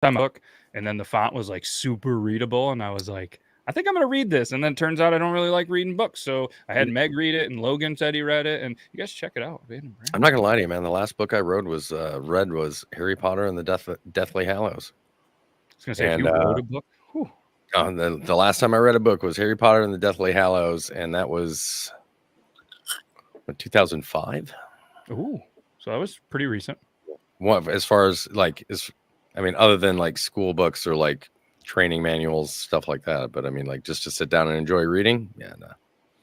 book, and then the font was like super readable, and I was like, I think I'm gonna read this. And then turns out I don't really like reading books, so I had Meg read it, and Logan said he read it, and you guys check it out. I'm not gonna lie to you, man. The last book I read was Harry Potter and the Deathly Hallows. I was gonna say, if you wrote a book. The last time I read a book was Harry Potter and the Deathly Hallows, and that was 2005. Ooh, so that was pretty recent. What, as far as like, other than like school books or like training manuals, stuff like that. But I mean, like, just to sit down and enjoy reading, yeah, no.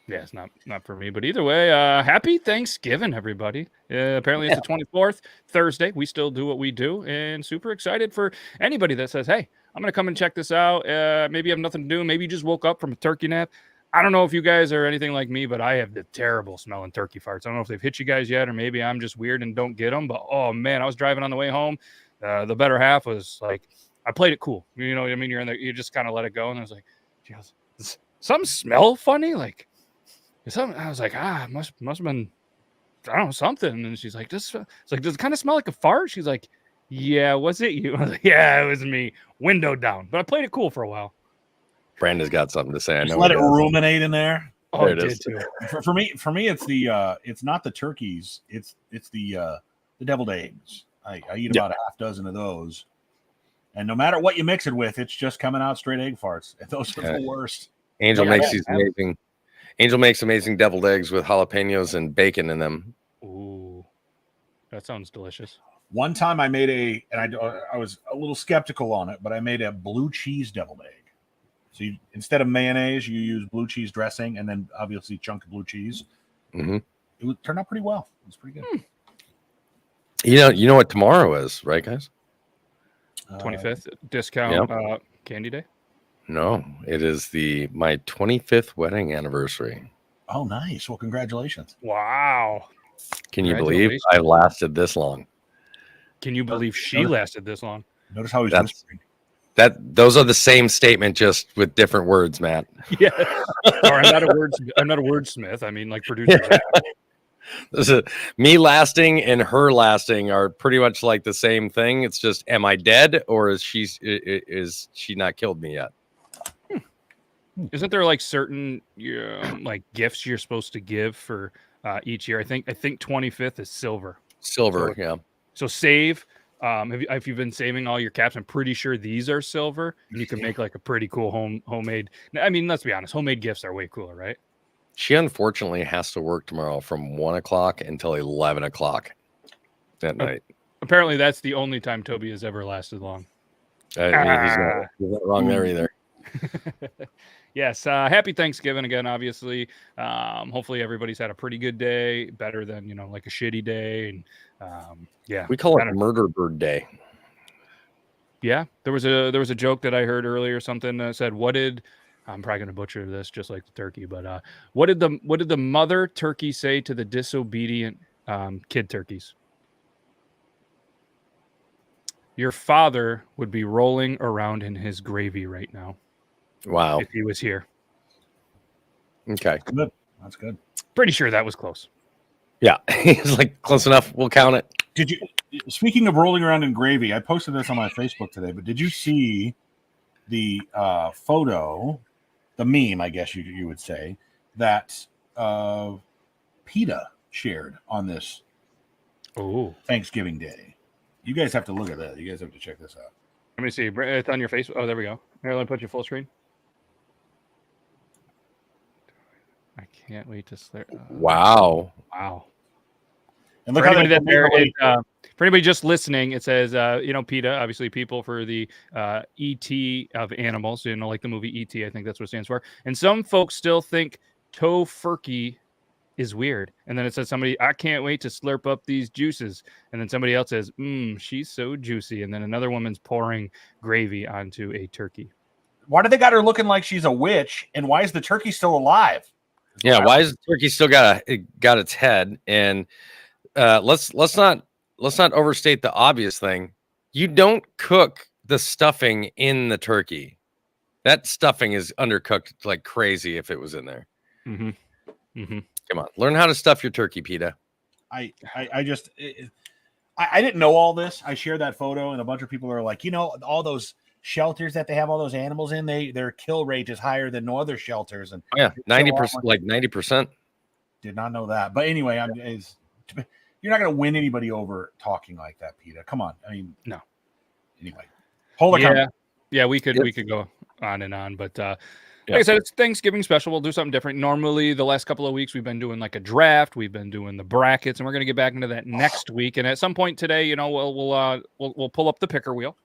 Yeah, it's not for me. But either way, happy Thanksgiving, everybody. Apparently, it's the 24th, Thursday. We still do what we do, and super excited for anybody that says, hey, I'm going to come and check this out. Maybe you have nothing to do. Maybe you just woke up from a turkey nap. I don't know if you guys are anything like me, but I have the terrible smelling turkey farts. I don't know if they've hit you guys yet, or maybe I'm just weird and don't get them. But, oh, man, I was driving on the way home. The better half was like, I played it cool. You know what I mean? You just kind of let it go. And I was like, she goes, does something smell funny? Like, something. I was like, must have been, I don't know, something. And she's like, it's like, does it kind of smell like a fart? She's like, yeah, was it you? I was like, yeah, it was me. Window down. But I played it cool for a while. Brandon's got something to say. I know. Let it ruminate in there. Oh, it did too. For me, it's not the turkeys. It's the deviled eggs. I eat about a half dozen of those, and no matter what you mix it with, it's just coming out straight egg farts. And those are the worst. Angel makes these amazing. Angel makes amazing deviled eggs with jalapenos and bacon in them. Ooh, that sounds delicious. One time I made I was a little skeptical on it, but I made a blue cheese deviled egg. So instead of mayonnaise, you use blue cheese dressing, and then obviously a chunk of blue cheese. Mm-hmm. It turned out pretty well. It was pretty good. You know what tomorrow is, right, guys? 25th discount candy day. No, it is my 25th wedding anniversary. Oh, nice. Well, congratulations. Wow. Can you believe I lasted this long? Can you believe she lasted this long? Notice how he's whispering. Those are the same statement, just with different words, Matt. Yeah. Sorry, I'm not a wordsmith. I mean, like Producer Zac. Me lasting and her lasting are pretty much like the same thing. It's just, am I dead, or is she not killed me yet? Isn't there like certain like gifts you're supposed to give for each year? I think 25th is silver. Silver, yeah. So save. If you've been saving all your caps, I'm pretty sure these are silver, and you can make like a pretty cool homemade. I mean, let's be honest, homemade gifts are way cooler, right? She unfortunately has to work tomorrow from 1 o'clock until 11 o'clock at night. Apparently, that's the only time Toby has ever lasted long. He's not wrong there either. Yes, happy Thanksgiving again, obviously. Hopefully everybody's had a pretty good day, better than, like a shitty day. And we call it Murder Bird Day. Yeah, there was a joke that I heard earlier, something that said, I'm probably going to butcher this just like the turkey, but what did the mother turkey say to the disobedient kid turkeys? Your father would be rolling around in his gravy right now. Wow. If he was here. Okay. Good. That's good. Pretty sure that was close. Yeah. He's like, close enough. We'll count it. Speaking of rolling around in gravy, I posted this on my Facebook today, but did you see the photo, the meme, I guess you would say, that PETA shared on this Thanksgiving Day? You guys have to look at that. You guys have to check this out. Let me see. It's on your Facebook. Oh, there we go. Here, let me put your full screen. I can't wait to start. Wow. And look how for anybody just listening, it says, PETA, obviously people for the E.T. of animals, like the movie E.T., I think that's what it stands for. And some folks still think tofurkey is weird. And then it says I can't wait to slurp up these juices. And then somebody else says, she's so juicy. And then another woman's pouring gravy onto a turkey. Why do they got her looking like she's a witch? And why is the turkey still alive? Yeah, why is the turkey still got its head? And let's not overstate the obvious thing. You don't cook the stuffing in the turkey. That stuffing is undercooked like crazy if it was in there. Mm-hmm. Mm-hmm. Come on, learn how to stuff your turkey, PETA. I just I didn't know all this. I shared that photo, and a bunch of people are like, all those shelters that they have all those animals in, their kill rate is higher than no other shelters. And 90%, like 90%. Did not know that. But anyway, you're not going to win anybody over talking like that, Peter. Come on. I mean, no. Anyway, hold it. Yeah, we could go on and on, but like I said, it's Thanksgiving special. We'll do something different. Normally, the last couple of weeks, we've been doing like a draft. We've been doing the brackets, and we're going to get back into that next week. And at some point today, we'll pull up the picker wheel.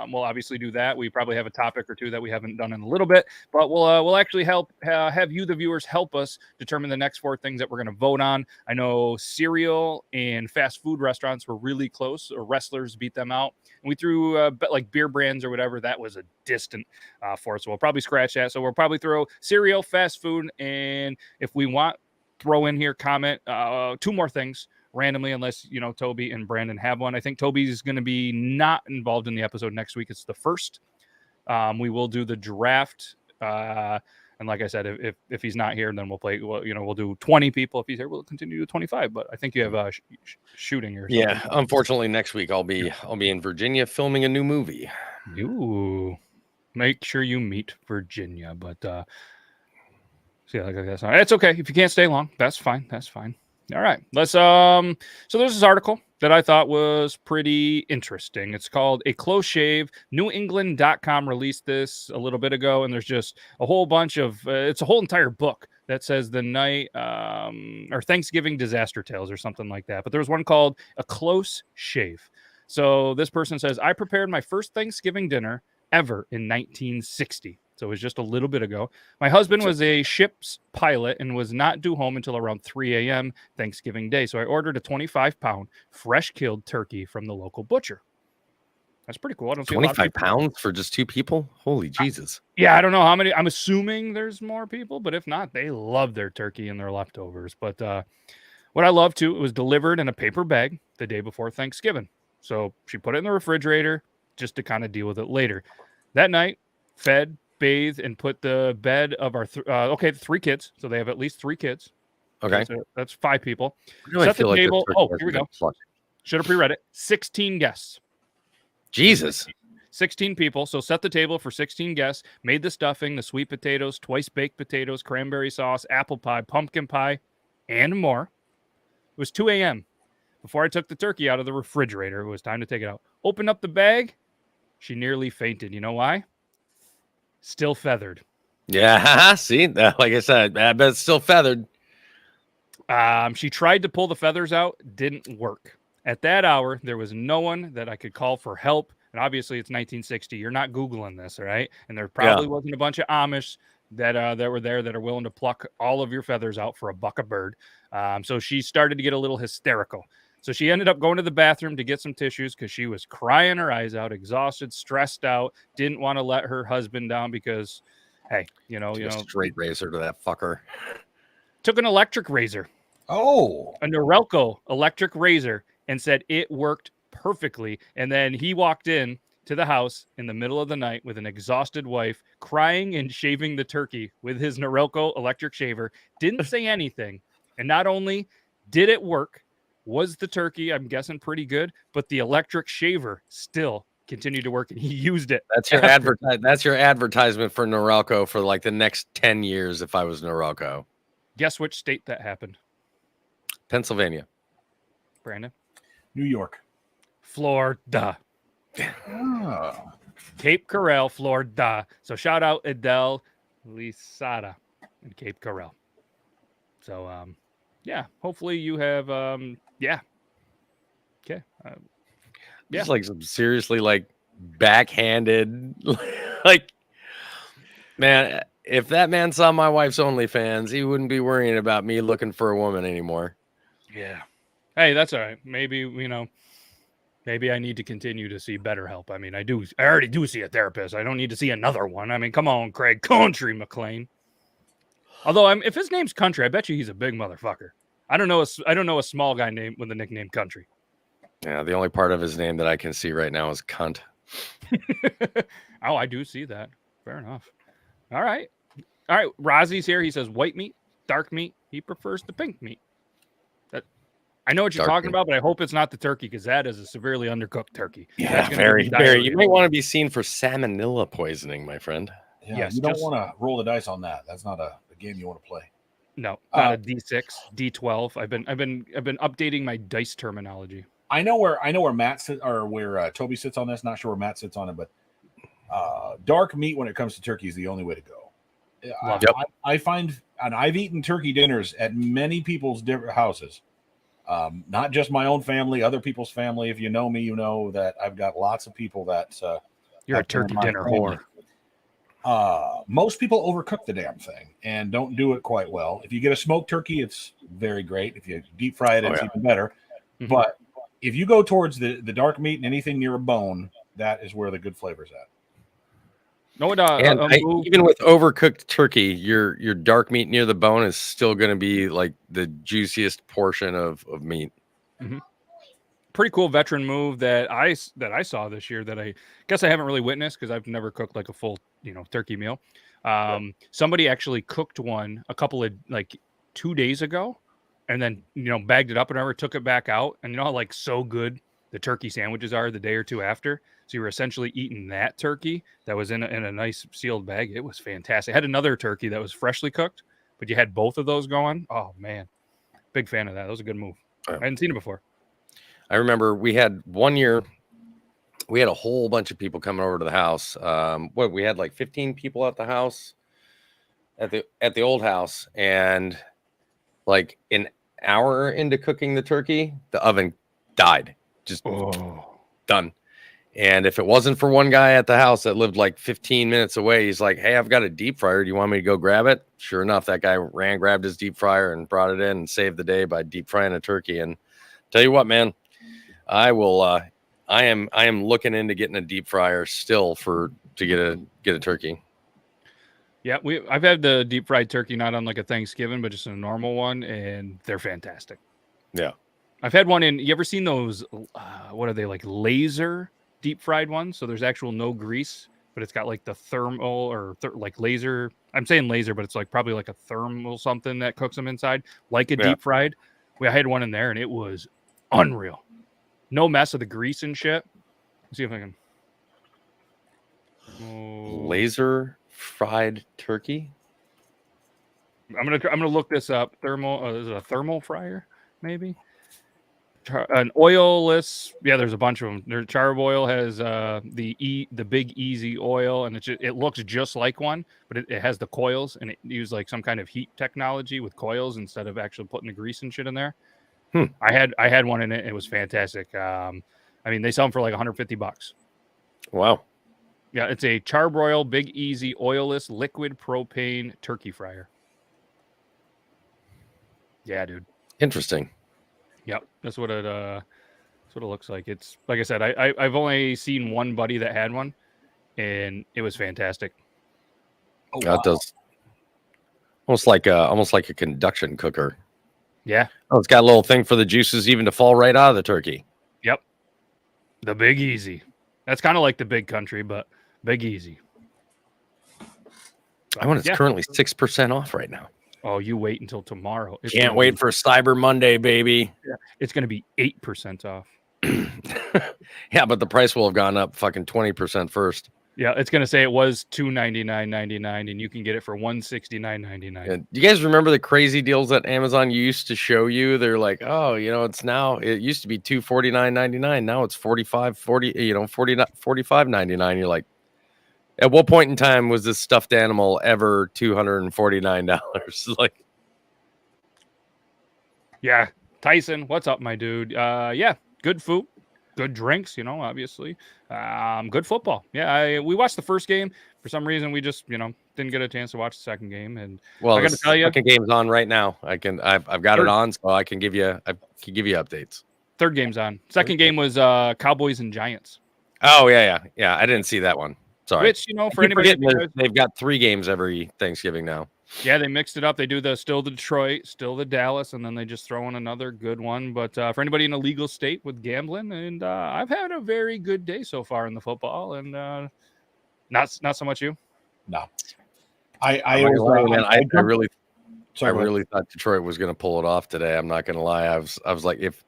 We'll obviously do that. We probably have a topic or two that we haven't done in a little bit, but we'll actually have you, the viewers, help us determine the next 4 things that we're going to vote on. I know cereal and fast food restaurants were really close, or wrestlers beat them out. And we threw like beer brands or whatever. That was a distant for us. So we'll probably scratch that. So we'll probably throw cereal, fast food, and if we want, throw in here, comment 2 more things randomly, unless Toby and Brandon have one. I think Toby's going to be not involved in the episode next week. It's the first. We will do the draft, and like I said, if he's not here, then we'll play. We'll do 20 people. If he's here, we'll continue to 25. But I think you have shooting or something. Yeah. Unfortunately, next week I'll be in Virginia filming a new movie. Ooh, make sure you meet Virginia. But it's okay if you can't stay long. That's fine. That's fine. All right, let's so there's this article that I thought was pretty interesting. It's called A Close Shave. NewEngland.com released this a little bit ago, and there's just a whole bunch of it's a whole entire book that says the night or Thanksgiving disaster tales or something like that. But there's one called A Close Shave. So this person says, I prepared my first Thanksgiving dinner ever in 1960. So it was just a little bit ago. My husband was a ship's pilot and was not due home until around 3 a.m. Thanksgiving Day. So I ordered a 25-pound fresh killed turkey from the local butcher. That's pretty cool. I don't see 25 pounds for just 2 people. Holy Jesus. Yeah, I don't know how many. I'm assuming there's more people, but if not, they love their turkey and their leftovers. But what I love too, it was delivered in a paper bag the day before Thanksgiving. So she put it in the refrigerator just to kind of deal with it later. That night, fed, bathed, and put the bed of our 3 kids. So they have at least 3 kids. Okay. So that's 5 people. Really Set the feel table. Like Here we go. Should have pre-read it. 16 guests. Jesus. 16 people. So set the table for 16 guests. Made the stuffing, the sweet potatoes, twice baked potatoes, cranberry sauce, apple pie, pumpkin pie, and more. It was 2 a.m. before I took the turkey out of the refrigerator. It was time to take it out. Opened up the bag. She nearly fainted. You know why? Still feathered. Yeah, see, like I said, I bet it's still feathered. She tried to pull the feathers out, didn't work. At that hour, there was no one that I could call for help. And obviously, it's 1960. You're not Googling this, all right? And there probably wasn't a bunch of Amish that were there that are willing to pluck all of your feathers out for a buck a bird. So she started to get a little hysterical. So she ended up going to the bathroom to get some tissues because she was crying her eyes out, exhausted, stressed out, didn't want to let her husband down because, hey, straight razor to that fucker. Took an electric razor. Oh, a Norelco electric razor, and said it worked perfectly. And then he walked in to the house in the middle of the night with an exhausted wife, crying and shaving the turkey with his Norelco electric shaver. Didn't say anything. And not only did it work, was the turkey, I'm guessing, pretty good, but the electric shaver still continued to work, and he used it. That's your That's your advertisement for Norelco for like the next 10 years. If I was Norelco, guess which state that happened? Pennsylvania. Brandon? New York. Florida. Oh. Cape Coral, Florida. So shout out Adele Lisada in Cape Coral. So yeah, hopefully you have yeah. Okay. Just like some seriously like backhanded like, man, if that man saw my wife's OnlyFans, he wouldn't be worrying about me looking for a woman anymore. Yeah. Hey, that's all right. Maybe, maybe I need to continue to see better help. I mean, I already do see a therapist. I don't need to see another one. I mean, come on, Craig Country McLean. Although if his name's Country, I bet you he's a big motherfucker. I don't know a small guy named with the nickname Country. Yeah, the only part of his name that I can see right now is cunt. Oh, I do see that. Fair enough. All right. Rozzy's here. He says white meat, dark meat. He prefers the pink meat. I know what you're Dark talking meat. about, but I hope it's not the turkey because that is a severely undercooked turkey. Yeah, That's gonna very, give you very. diarrhea. You might want to be seen for salmonella poisoning, my friend. Yeah, Yes, you don't just- want to roll the dice on that. That's not a game you want to play. No, not a D6, D12. I've been updating my dice terminology. I know where Matt sits or where Toby sits on this. Not sure where Matt sits on it, but dark meat when it comes to turkey is the only way to go. Love I find, and I've eaten turkey dinners at many people's different houses, not just my own family, other people's family. If you know me, you know that I've got lots of people that You're a have been in turkey my dinner family. whore. Most people overcook the damn thing and don't do it quite well. If you get a smoked turkey, it's very great. If you deep fry it, it's even better. Mhm. But if you go towards the dark meat and anything near a bone, that is where the good flavor's at. No, what? Even with overcooked turkey, your dark meat near the bone is still going to be like the juiciest portion of meat. Pretty cool veteran move that I saw this year that I guess I haven't really witnessed because I've never cooked like a full turkey meal. Somebody actually cooked one a couple of like 2 days ago, and then bagged it up and whatever, took it back out, and how like so good the turkey sandwiches are the day or two after. So you were essentially eating that turkey that was in a nice sealed bag. It was fantastic. I had another turkey that was freshly cooked, but you had both of those going. Oh man, big fan of that. That was a good move. I hadn't seen it before. I remember we had one year, we had a whole bunch of people coming over to the house. We had like 15 people at the house, at the old house, and like an hour into cooking the turkey, the oven died, just done. And if it wasn't for one guy at the house that lived like 15 minutes away, he's like, "Hey, I've got a deep fryer. Do you want me to go grab it?" Sure enough, that guy grabbed his deep fryer and brought it in and saved the day by deep frying a turkey. And tell you what, man, I will. I am looking into getting a deep fryer still to get a turkey. Yeah, I've had the deep fried turkey not on like a Thanksgiving, but just a normal one, and they're fantastic. Yeah, I've had one in. You ever seen those? What are they, like laser deep fried ones? So there's actual no grease, but it's got like the thermal or like laser. I'm saying laser, but it's like probably like a thermal something that cooks them inside, like a deep fried. I had one in there, and it was unreal. No mess of the grease and shit. Let's see if I can. Laser fried turkey. I'm gonna look this up. Thermal. Is it a thermal fryer? Maybe. An oilless. Yeah, there's a bunch of them. Their Charbroil has the big easy oil, and it looks just like one, but it has the coils, and it uses like some kind of heat technology with coils instead of actually putting the grease and shit in there. I had one in it. It was fantastic. I mean, they sell them for like $150. Wow. Yeah, it's a Charbroil Big Easy oilless liquid propane turkey fryer. Yeah, dude. Interesting. Yep, that's what it looks like. It's like I said, I've only seen one buddy that had one, and it was fantastic. Oh, That does almost like a conduction cooker. Yeah. Oh, it's got a little thing for the juices even to fall right out of the turkey. Yep. The Big Easy. That's kind of like the Big Country, but Big Easy. I want it's currently 6% off right now. Oh, you wait until tomorrow. Can't wait for Cyber Monday, baby. Yeah, it's going to be 8% off. Yeah, but the price will have gone up fucking 20% first. Yeah, it's going to say it was $299.99, and you can get it for $169.99. Do you guys remember the crazy deals that Amazon used to show you? They're like, oh, it used to be $249.99. Now it's $45.99. You're like, at what point in time was this stuffed animal ever $249? Like, yeah, Tyson, what's up, my dude? Yeah, good food, good drinks, obviously. Good football. Yeah, we watched the first game. For some reason, we just, didn't get a chance to watch the second game. And well, I got to tell you, second game's on right now. I've got it on, so I can give you updates. Third game's on. Second game was Cowboys and Giants. Oh yeah. I didn't see that one. Sorry. Which, for anybody, they've got 3 games every Thanksgiving now. Yeah, they mixed it up. They do still the Detroit, still the Dallas, and then they just throw in another good one. But for anybody in a legal state with gambling, and I've had a very good day so far in the football, and not so much you. No, So I really thought Detroit was going to pull it off today. I'm not going to lie. I was like, if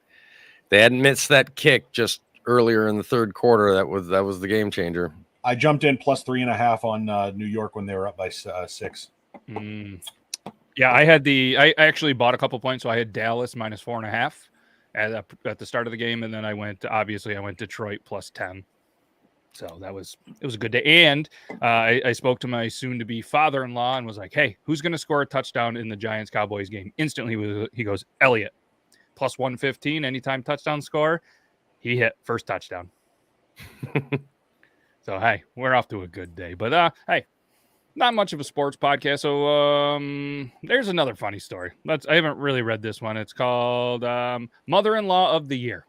they hadn't missed that kick just earlier in the third quarter, that was the game changer. I jumped in plus 3.5 on New York when they were up by 6. Yeah, I actually bought a couple points, so I had Dallas minus 4.5 at the start of the game, and then I went Detroit plus 10. So it was a good day. And I spoke to my soon-to-be father-in-law and was like, "Hey, who's going to score a touchdown in the Giants-Cowboys game?" Instantly, he goes, "Elliott, plus 115, anytime touchdown score." He hit first touchdown. So hey, we're off to a good day. But hey, not much of a sports podcast. So there's another funny story. I haven't really read this one. It's called Mother-in-Law of the Year.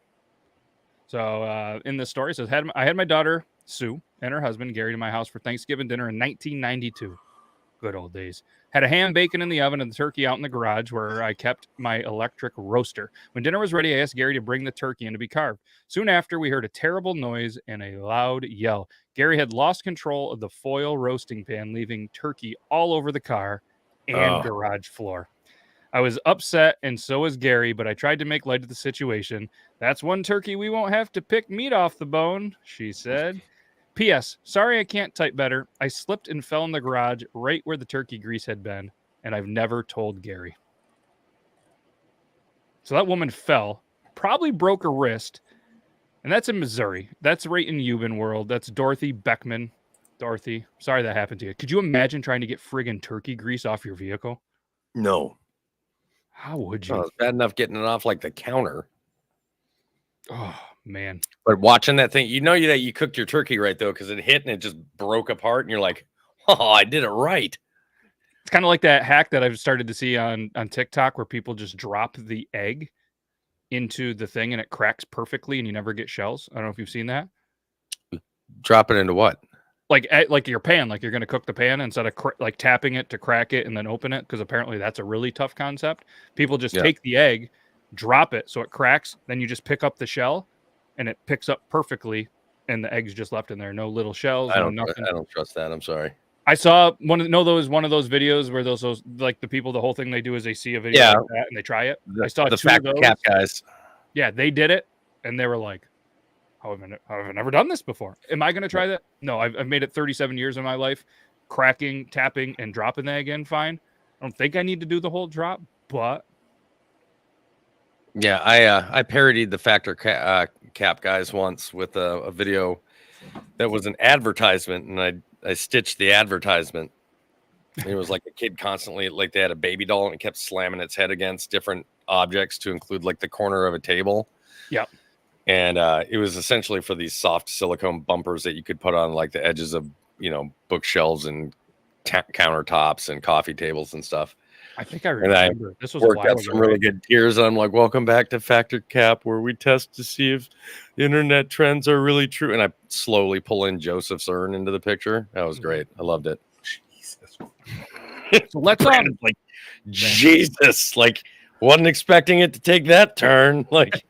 So in this story, it says, I had my daughter, Sue, and her husband, Gary, to my house for Thanksgiving dinner in 1992. Good old days. Had a ham, bacon in the oven, and the turkey out in the garage where I kept my electric roaster. When dinner was ready, I asked Gary to bring the turkey in to be carved. Soon after, we heard a terrible noise and a loud yell. Gary had lost control of the foil roasting pan, leaving turkey all over the car and garage floor. I was upset, and so was Gary, but I tried to make light of the situation. "That's one turkey we won't have to pick meat off the bone," she said. P.S. Sorry I can't type better. I slipped and fell in the garage right where the turkey grease had been, and I've never told Gary. So that woman fell, probably broke her wrist, and that's in Missouri. That's right in Euban world. That's Dorothy Beckman. Dorothy, sorry that happened to you. Could you imagine trying to get friggin' turkey grease off your vehicle? No. How would you? Oh, it's bad enough getting it off like the counter. Oh, man. But watching that thing, that you cooked your turkey right, though, because it hit and it just broke apart. And you're like, oh, I did it right. It's kind of like that hack that I've started to see on TikTok where people just drop the egg into the thing and it cracks perfectly and you never get shells. I don't know if you've seen that. Drop it into what? Like your pan, like you're going to cook the pan instead of like tapping it to crack it and then open it, because apparently that's a really tough concept. People just take the egg, drop it so it cracks, then you just pick up the shell and it picks up perfectly and the egg's just left in there. No little shells, nothing. I don't trust that. I'm sorry. I saw one of those videos where those like the people, the whole thing they do is they see a video like that and they try it. I saw the two of those. Cap guys. Yeah, they did it and they were like, how have I never done this before? Am I going to try that? No, I've made it 37 years of my life, cracking, tapping, and dropping the egg in fine. I don't think I need to do the whole drop, but yeah, I parodied the Factor Cap guys once with a video that was an advertisement, and I stitched the advertisement. And it was like a kid constantly, like they had a baby doll, and it kept slamming its head against different objects to include like the corner of a table. Yeah. And it was essentially for these soft silicone bumpers that you could put on like the edges of, bookshelves and countertops and coffee tables and stuff. I think I remember. And this was worked up some really good tears. I'm like, welcome back to Factor Cap, where we test to see if internet trends are really true. And I slowly pull in Joseph's urn into the picture. That was great. I loved it. Jesus. So let's like Jesus, like wasn't expecting it to take that turn. Like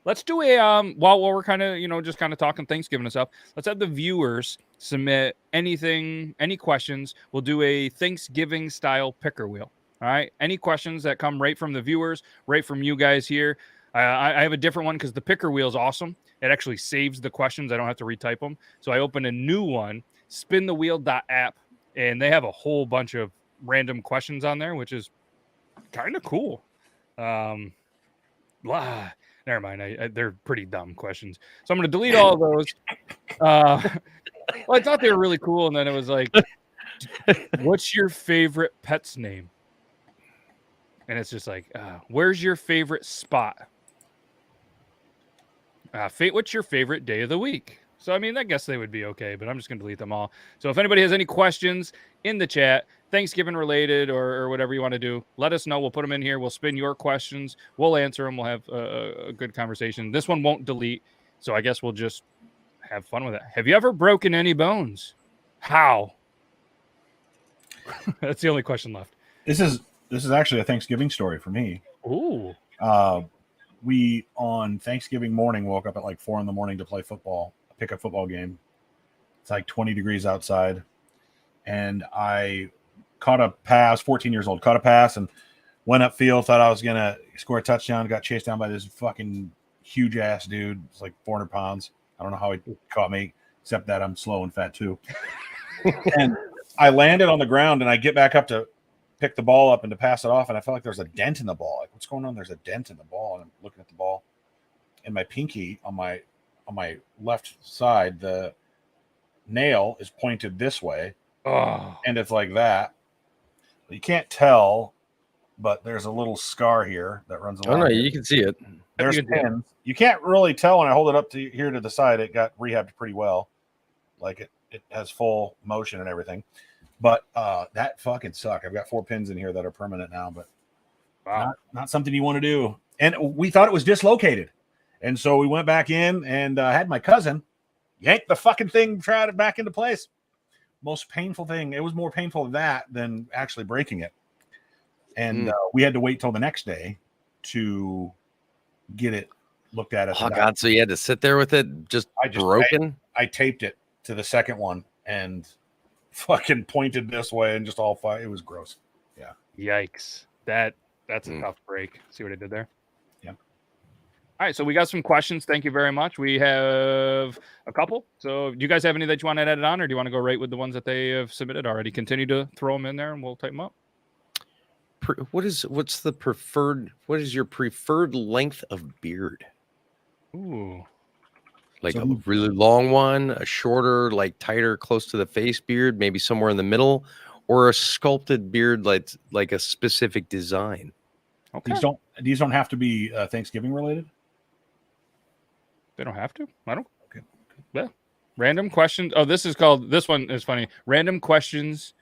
let's do a while we're kind of just kind of talking Thanksgiving and stuff. Let's have the viewers submit any questions. We'll do a Thanksgiving style picker wheel. All right, any questions that come right from the viewers, right from you guys here. I have a different one because the picker wheel is awesome. It actually saves the questions. I don't have to retype them. So I open a new one, spinthewheel.app, and they have a whole bunch of random questions on there, which is kind of cool. Never mind. They're pretty dumb questions. So I'm going to delete all of those. Well, I thought they were really cool. And then it was like, what's your favorite pet's name? And it's just like, where's your favorite spot? What's your favorite day of the week? So, I mean, I guess they would be okay, but I'm just going to delete them all. So if anybody has any questions in the chat, Thanksgiving related or whatever you want to do, let us know. We'll put them in here. We'll spin your questions. We'll answer them. We'll have a good conversation. This one won't delete, so I guess we'll just have fun with it. Have you ever broken any bones? How? That's the only question left. This is actually a Thanksgiving story for me. Ooh. We on Thanksgiving morning woke up at like 4 a.m. to play football, pick a football game. It's like 20 degrees outside, and I caught a pass. 14 years old, caught a pass and went upfield. Thought I was gonna score a touchdown. Got chased down by this fucking huge ass dude. It's like 400 pounds. I don't know how he caught me, except that I'm slow and fat too. And I landed on the ground, and I get back up to pick the ball up and to pass it off, and I felt like there's a dent in the ball. Like, what's going on? There's a dent in the ball, and I'm looking at the ball, and my pinky on my left side, the nail is pointed this way, and it's like that. You can't tell, but there's a little scar here that runs along. Oh no, you can see it. There's pins. You can't really tell when I hold it up to here to the side. It got rehabbed pretty well, like it has full motion and everything. But that fucking sucked. I've got 4 pins in here that are permanent now, but not something you want to do. And we thought it was dislocated, and so we went back in and had my cousin yank the fucking thing, try it back into place. Most painful thing. It was more painful that than actually breaking it. And we had to wait till the next day to get it looked at. Oh God! So you had to sit there with it just broken? I taped it to the second one and fucking pointed this way and just all fire. It was gross. Yeah. Yikes. That's a tough break. See what I did there? Yeah. All right. So we got some questions. Thank you very much. We have a couple. So do you guys have any that you want to edit on, or do you want to go right with the ones that they have submitted already? Continue to throw them in there and we'll type them up. What is your preferred length of beard? Ooh. Like a really long one, a shorter, like tighter, close to the face beard, maybe somewhere in the middle, or a sculpted beard like a specific design. Okay. These don't have to be Thanksgiving related. They don't have to. I don't. Okay. Yeah. Random questions. Oh, this one is funny. Random questions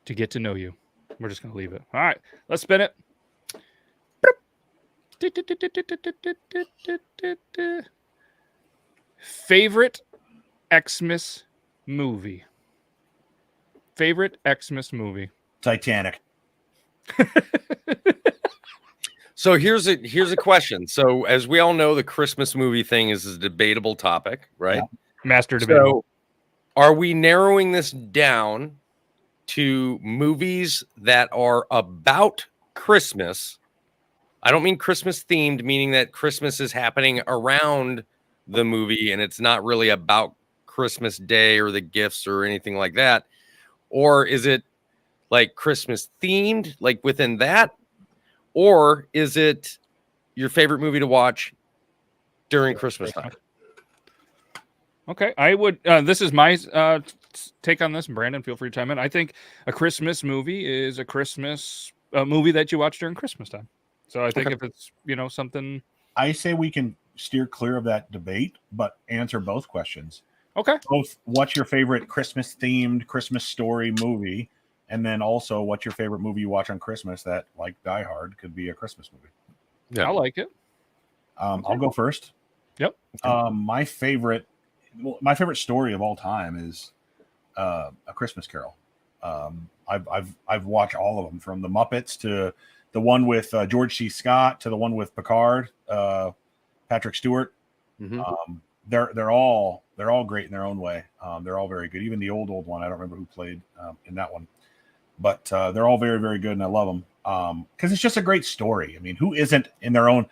to get to know you. We're just gonna leave it. All right. Let's spin it. Favorite Xmas movie. Favorite Xmas movie. Titanic. So here's a question. So as we all know, the Christmas movie thing is a debatable topic, right? Yeah. Master debate. So are we narrowing this down to movies that are about Christmas? I don't mean Christmas themed, meaning that Christmas is happening around the movie and it's not really about Christmas Day or the gifts or anything like that. Or is it like Christmas themed, like within that? Or is it your favorite movie to watch during Christmas time? Okay, I would. This is my take on this. Brandon, feel free to chime in. I think a Christmas movie is a Christmas movie that you watch during Christmas time. So I think if it's something, I say we can steer clear of that debate, but answer both questions. Okay. Both, what's your favorite Christmas themed Christmas story movie? And then also, what's your favorite movie you watch on Christmas that, like Die Hard, could be a Christmas movie? Yeah, I like it. I'll go first. Yep. My favorite story of all time is A Christmas Carol. I've watched all of them, from the Muppets to the one with George C. Scott to the one with Picard, Patrick Stewart. Mm-hmm. They're all great in their own way. They're all very good. Even the old one, I don't remember who played in that one, but they're all very, very good, and I love them because it's just a great story. I mean, who isn't in their own?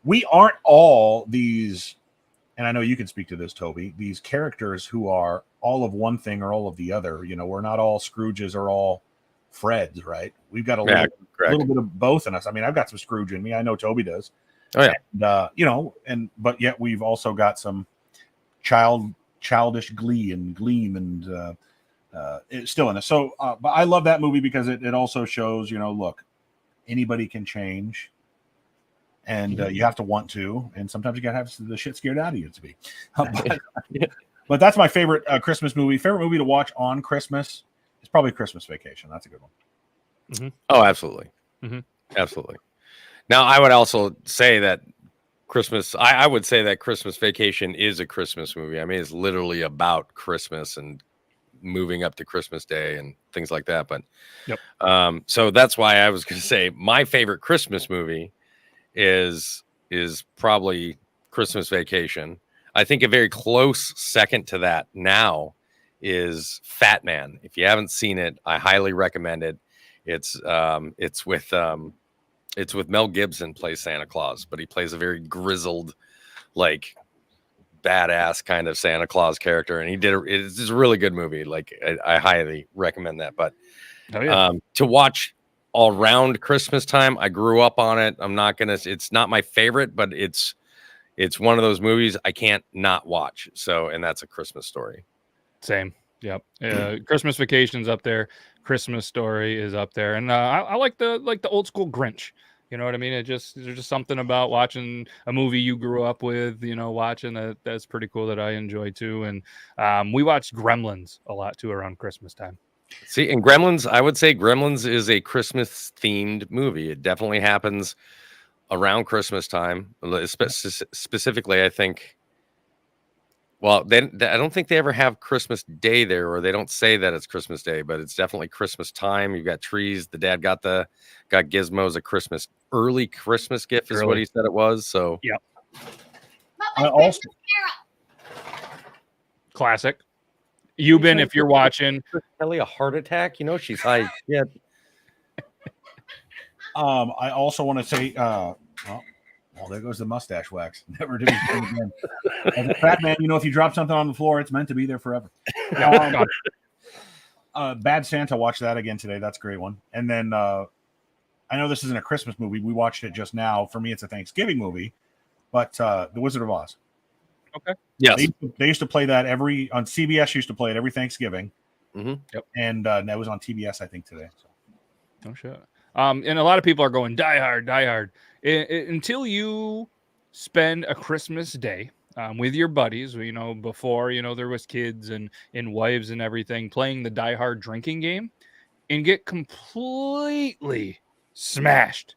We aren't all these, and I know you can speak to this, Toby. These characters who are all of one thing or all of the other. We're not all Scrooges or all Freds, right? We've got a little bit of both in us. I mean, I've got some Scrooge in me. I know Toby does. Oh yeah. And but yet we've also got some childish glee and gleam and it's still in us. So, but I love that movie because it also shows, look, anybody can change, and you have to want to, and sometimes you gotta have the shit scared out of you to be. But that's my favorite Christmas movie. Favorite movie to watch on Christmas is probably Christmas Vacation. That's a good one. Mm-hmm. Oh, absolutely. Mm-hmm. Absolutely. Now, I would also say that I would say that Christmas Vacation is a Christmas movie. I mean, it's literally about Christmas and moving up to Christmas Day and things like that. But so that's why I was going to say my favorite Christmas movie is probably Christmas Vacation. I think a very close second to that now is Fat Man. If you haven't seen it, I highly recommend it. It's with Mel Gibson plays Santa Claus, but he plays a very grizzled, like badass kind of Santa Claus character, and it's a really good movie. Like I highly recommend that. But to watch all around Christmas time, I grew up on it. It's not my favorite, but it's one of those movies I can't not watch. So, and that's A Christmas Story. Same. Yep. Christmas Vacation's up there. Christmas Story is up there, and I like the old school Grinch. You know what I mean? There's just something about watching a movie you grew up with. You know, watching that's pretty cool that I enjoy too. And we watched Gremlins a lot too around Christmas time. See, and Gremlins, I would say Gremlins is a Christmas themed movie. It definitely happens around Christmas time, specifically. I think. Well, I don't think they ever have Christmas Day there, or they don't say that it's Christmas Day, but it's definitely Christmas time. You've got trees. The dad got Gizmo a early Christmas gift, is what he said it was. So, yeah. Also, classic. Euban, if you're watching, Kelly a heart attack. You know she's high. Yeah. I also want to say, well, there goes the mustache wax. Never to be seen again. As a fat man, if you drop something on the floor, it's meant to be there forever. Bad Santa, watch that again today. That's a great one. And then I know this isn't a Christmas movie. We watched it just now. For me, it's a Thanksgiving movie. But The Wizard of Oz. Okay. Yes. They used to play that on CBS. Used to play it every Thanksgiving. Mm-hmm. Yep. And that was on TBS, I think, today. So. Oh shit. And a lot of people are going Die Hard, Die Hard. Until you spend a Christmas day with your buddies, before there was kids and wives and everything, playing the Die Hard drinking game, and get completely smashed.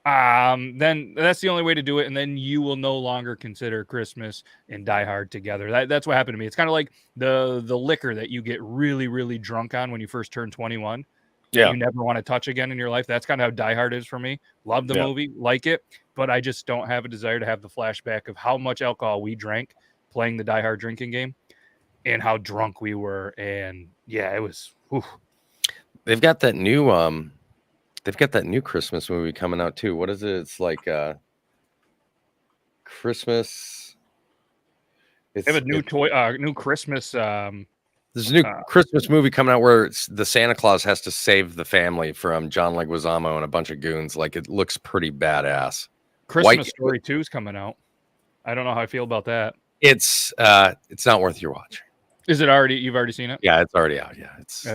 Then that's the only way to do it, and then you will no longer consider Christmas and Die Hard together. That's what happened to me. It's kind of like the liquor that you get really, really drunk on when you first turn 21. Yeah. You never want to touch again in your life. That's kind of how Die Hard is for me. Love the movie, like it, but I just don't have a desire to have the flashback of how much alcohol we drank playing the Die Hard drinking game and how drunk we were. And yeah, it was. Whew. They've got that new Christmas movie coming out too. What is it? It's like Christmas. They have a new Christmas. There's a new Christmas movie coming out where the Santa Claus has to save the family from John Leguizamo and a bunch of goons. Like, it looks pretty badass. Christmas Story 2 is coming out. I don't know how I feel about that. It's not worth your watch. Is it already? You've already seen it? Yeah, it's already out. Yeah, it's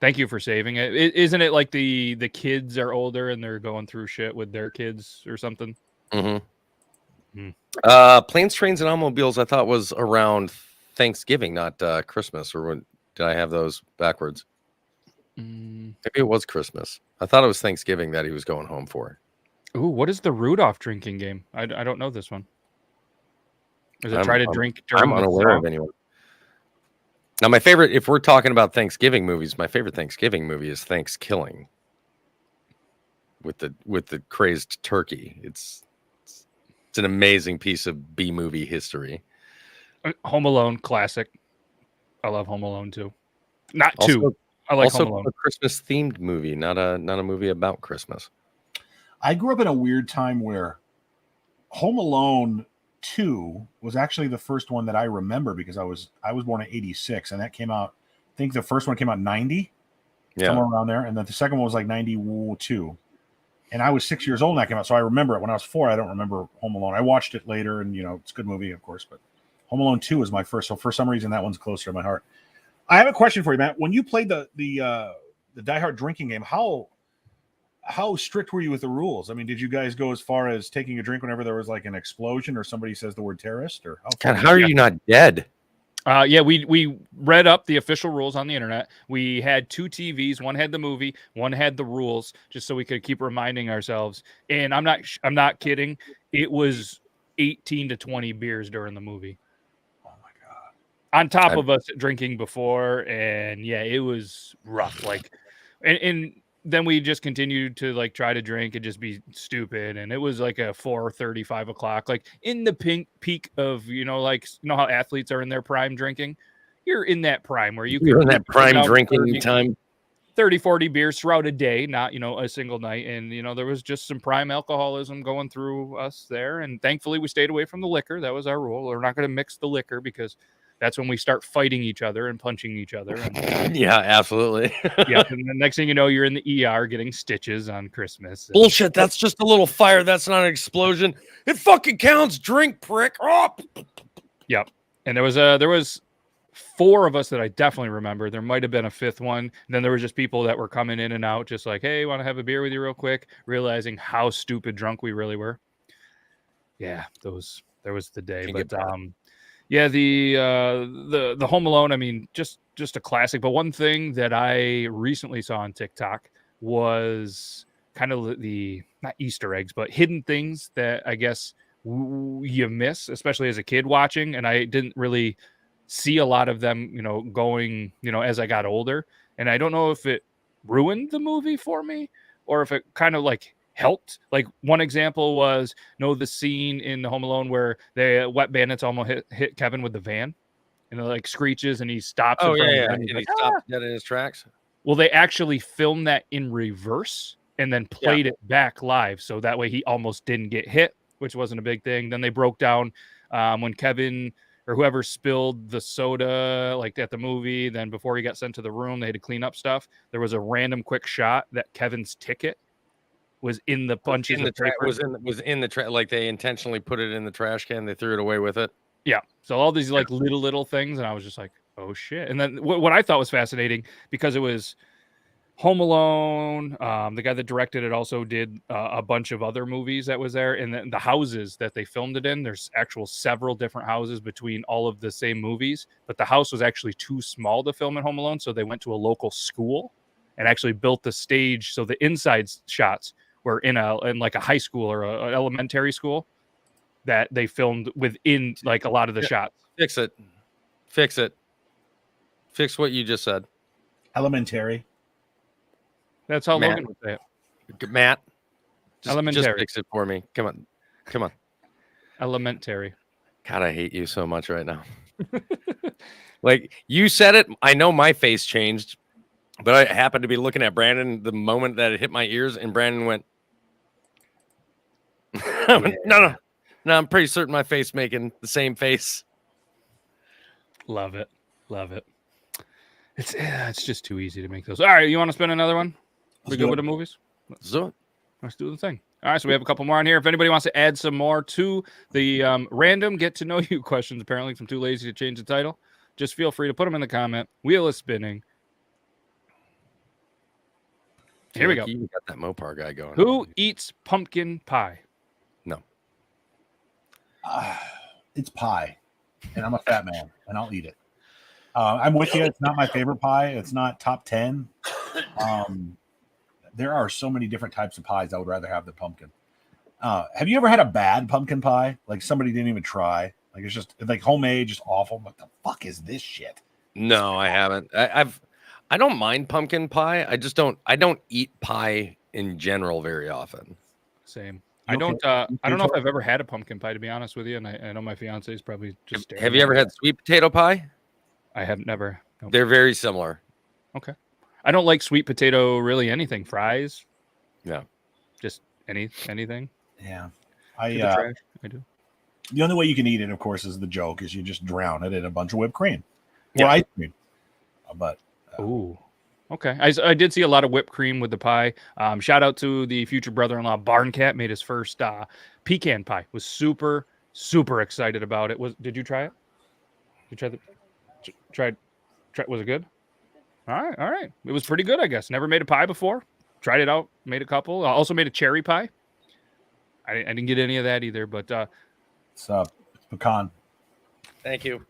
thank you for saving it. Isn't it like the kids are older and they're going through shit with their kids or something? Mm-hmm. Planes, Trains, and Automobiles, I thought was around Thanksgiving, not Christmas. Or did I have those backwards? Maybe it was Christmas. I thought it was Thanksgiving that he was going home for. Ooh, what is the Rudolph drinking game? I don't know this one. Is it try to drink? I'm unaware of anyone. Now, my favorite, if we're talking about Thanksgiving movies, my favorite Thanksgiving movie is Thanksgiving with the crazed turkey. It's an amazing piece of B movie history. Home Alone, classic. I love Home Alone too. Not also, 2. I like Home Alone. A Christmas themed movie, not a movie about Christmas. I grew up in a weird time where Home Alone 2 was actually the first one that I remember because I was born in 86, and that came out. I think the first one came out in 90, somewhere around there, and then the second one was like 92. And I was 6 years old when that came out, so I remember it. When I was 4, I don't remember Home Alone. I watched it later, and it's a good movie, of course, but Home Alone 2 is my first, so for some reason that one's closer to my heart. I have a question for you, Matt. When you played the Die Hard drinking game, how strict were you with the rules? I mean, did you guys go as far as taking a drink whenever there was like an explosion or somebody says the word terrorist? Or how are you not dead? Yeah, we read up the official rules on the internet. We had 2 TVs. One had the movie, one had the rules, just so we could keep reminding ourselves. And I'm not kidding. It was 18 to 20 beers during the movie. Oh my god! On top of us drinking before, and yeah, it was rough. Like, and then we just continued to like try to drink and just be stupid. And it was like a 4:30, 5 o'clock, like in the peak of, how athletes are in their prime drinking. you're in that prime where you're in that prime drinking time. 30, 40 beers throughout a day, not, a single night. And, there was just some prime alcoholism going through us there. And thankfully we stayed away from the liquor. That was our rule. We're not going to mix the liquor because that's when we start fighting each other and punching each other. And, yeah, absolutely. yeah. And the next thing you know, you're in the ER getting stitches on Christmas. Bullshit. That's just a little fire. That's not an explosion. It fucking counts. Drink, prick. Oh. Yep. And there was 4 of us that I definitely remember. There might have been a 5th one. And then there was just people that were coming in and out, just like, hey, want to have a beer with you real quick, realizing how stupid drunk we really were. Yeah, there was the day. But yeah, the Home Alone, I mean, just a classic. But one thing that I recently saw on TikTok was kind of the not Easter eggs, but hidden things that I guess you miss, especially as a kid watching. And I didn't really see a lot of them, going, as I got older. And I don't know if it ruined the movie for me or if it kind of like helped. Like one example was, the scene in the Home Alone where the wet bandits almost hit Kevin with the van, and it like screeches and he stops. Oh yeah, and he stops dead in his tracks. Well, they actually filmed that in reverse and then played it back live, so that way he almost didn't get hit, which wasn't a big thing. Then they broke down when Kevin or whoever spilled the soda like at the movie, then before he got sent to the room, they had to clean up stuff. There was a random quick shot that Kevin's ticket was in the bunches of paper. Was in the trash. Like they intentionally put it in the trash can. They threw it away with it. Yeah. So all these like little things, and I was just like, oh shit. And then what I thought was fascinating, because it was Home Alone, the guy that directed it also did a bunch of other movies that was there, and then the houses that they filmed it in, there's actual several different houses between all of the same movies, but the house was actually too small to film at Home Alone, so they went to a local school and actually built the stage, so the inside shots were in like a high school or an elementary school that they filmed within like a lot of the shots. Fix it. Fix what you just said. Elementary. That's how Logan would say it. Matt, elementary. Just fix it for me. Come on. Elementary. God, I hate you so much right now. Like you said it. I know my face changed, but I happened to be looking at Brandon the moment that it hit my ears, and Brandon went, no, I'm pretty certain my face making the same face. Love it. It's just too easy to make those. All right, you want to spin another one? We go with the movies? Let's do the thing. All right, so we have a couple more on here. If anybody wants to add some more to the random get to know you questions, apparently I'm too lazy to change the title, just feel free to put them in the comment. Wheel is spinning. Here we go. You got that Mopar guy going. Who eats pumpkin pie? No. It's pie, and I'm a fat man, and I'll eat it. I'm with you. It's not my favorite pie. It's not top 10. There are so many different types of pies. I would rather have the pumpkin. Have you ever had a bad pumpkin pie? Like somebody didn't even try. Like it's just like homemade, just awful. What the fuck is this shit? No, I haven't. I don't mind pumpkin pie. I don't eat pie in general very often. Same. I don't know if I've ever had a pumpkin pie, to be honest with you. And I know my fiance is probably just. Have you ever had sweet potato pie? I have never. Nope. They're very similar. Okay. I don't like sweet potato, really anything. Fries. Yeah. Just anything. Yeah. I do. The only way you can eat it, of course, is the joke, is you just drown it in a bunch of whipped cream. Or ice cream. But. Ooh. Okay. I did see a lot of whipped cream with the pie. Shout out to the future brother-in-law, Barncat, made his first pecan pie. Was super, super excited about it. Did you try it? You tried was it good? All right. It was pretty good, I guess. Never made a pie before. Tried it out. Made a couple. I also made a cherry pie. I didn't get any of that either, but it's pecan. Thank you.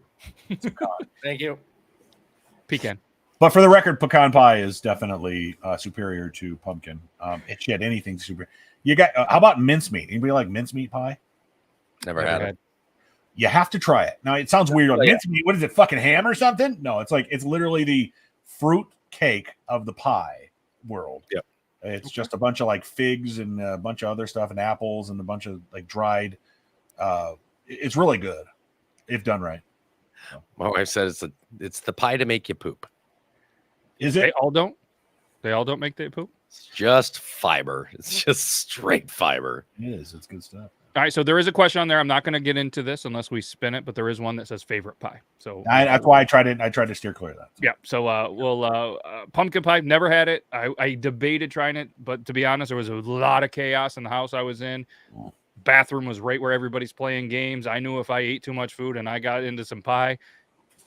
Thank you. Pecan. But for the record, pecan pie is definitely superior to pumpkin. Anything super. You got how about mincemeat? Anybody like mincemeat pie? Never had it. You have to try it. Now it sounds weird. Like mincemeat, what is it? Fucking ham or something? No, it's literally the fruit cake of the pie world. Yep. It's just a bunch of like figs and a bunch of other stuff and apples and a bunch of like dried. It's really good if done right. My wife said it's the pie to make you poop. Is They it? all don't. They all don't make the poop. It's just fiber. It's just straight fiber. It is. It's good stuff. All right, so there is a question on there. I'm not going to get into this unless we spin it, but there is one that says favorite pie. So That's why I tried to steer clear of that. yeah. So we'll pumpkin pie. Never had it. I debated trying it, but to be honest, there was a lot of chaos in the house I was in. Bathroom was right where everybody's playing games. I knew if I ate too much food and I got into some pie,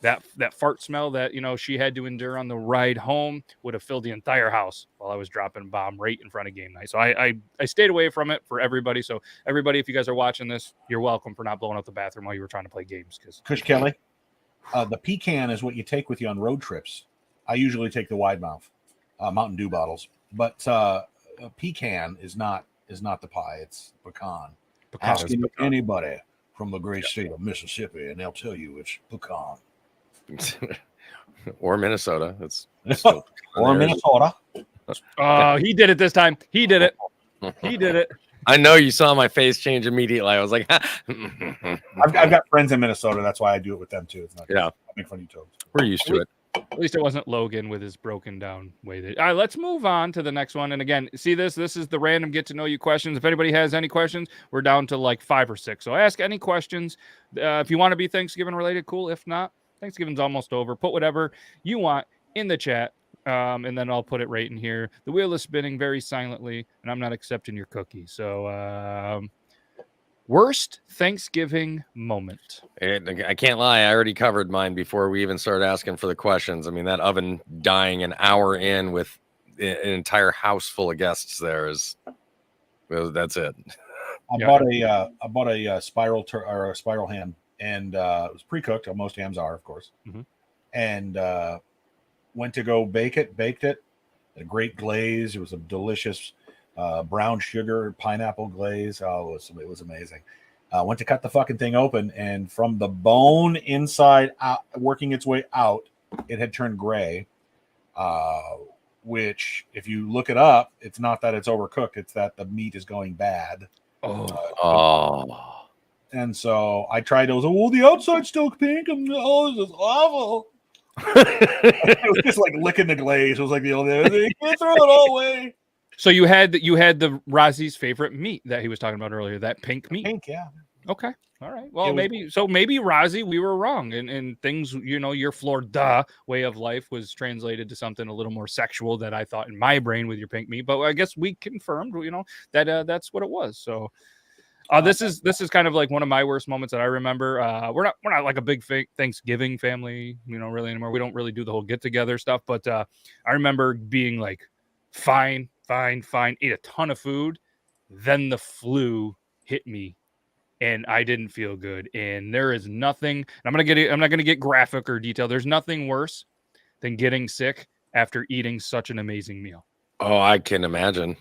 that fart smell that she had to endure on the ride home would have filled the entire house while I was dropping a bomb right in front of game night. So I stayed away from it for everybody. So everybody, if you guys are watching this, you're welcome for not blowing up the bathroom while you were trying to play games. Because Kush Kelly, the pecan is what you take with you on road trips. I usually take the wide mouth Mountain Dew bottles, but a pecan is not the pie. It's pecan. Ask anybody from the great state of Mississippi, and they'll tell you it's pecan. Or Minnesota. It's or Minnesota. Oh, he did it this time. He did it. He did it. I know you saw my face change immediately. I was like, I've got friends in Minnesota. That's why I do it with them too. It's not I make fun of you, Toby. We're used to it. At least it wasn't Logan with his broken down way. All right, let's move on to the next one. And again, see this is the random get to know you questions. If anybody has any questions, we're down to like 5 or 6. So ask any questions. If you want to be Thanksgiving related, cool. If not, Thanksgiving's almost over. Put whatever you want in the chat, and then I'll put it right in here. The wheel is spinning very silently, and I'm not accepting your cookie. So, worst Thanksgiving moment. I can't lie. I already covered mine before we even started asking for the questions. I mean, that oven dying an hour in with an entire house full of guests there that's it. I bought a spiral or a spiral ham. And it was pre-cooked. Most hams are, of course. Mm-hmm. And went to go baked it. A great glaze. It was a delicious brown sugar pineapple glaze. Oh, it was amazing. Went to cut the fucking thing open, and from the bone inside out, working its way out, it had turned gray. Which, if you look it up, it's not that it's overcooked; it's that the meat is going bad. And so I tried those. Oh, the outside's still pink. This is awful. It was just like licking the glaze. It was like the old thing. Can't throw it all away. So you had the Razi's favorite meat that he was talking about earlier, that pink meat. Pink, yeah. Okay. All right. Well, maybe Razi, we were wrong. And things, your Florida way of life was translated to something a little more sexual that I thought in my brain with your pink meat. But I guess we confirmed, that that's what it was. So this is kind of like one of my worst moments that I remember. We're not like a big Thanksgiving family, really anymore. We don't really do the whole get together stuff. But I remember being like, fine, ate a ton of food. Then the flu hit me, and I didn't feel good. And there is nothing. I'm not gonna get graphic or detailed. There's nothing worse than getting sick after eating such an amazing meal. Oh, I can imagine.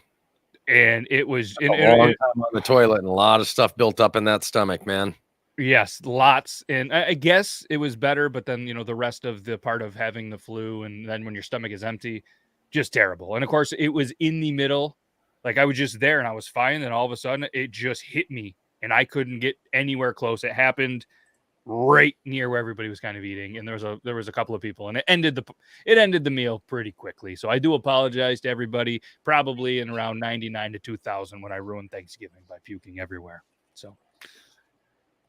And it was a long time on the toilet and a lot of stuff built up in that stomach, man. Yes, lots. And I guess it was better, but then, the rest of the part of having the flu and then when your stomach is empty, just terrible. And of course, it was in the middle. Like I was just there and I was fine. And all of a sudden it just hit me and I couldn't get anywhere close. It happened right near where everybody was kind of eating, and there was a couple of people, and it ended the meal pretty quickly. So I do apologize to everybody, probably in around 99 to 2000 when I ruined Thanksgiving by puking everywhere. So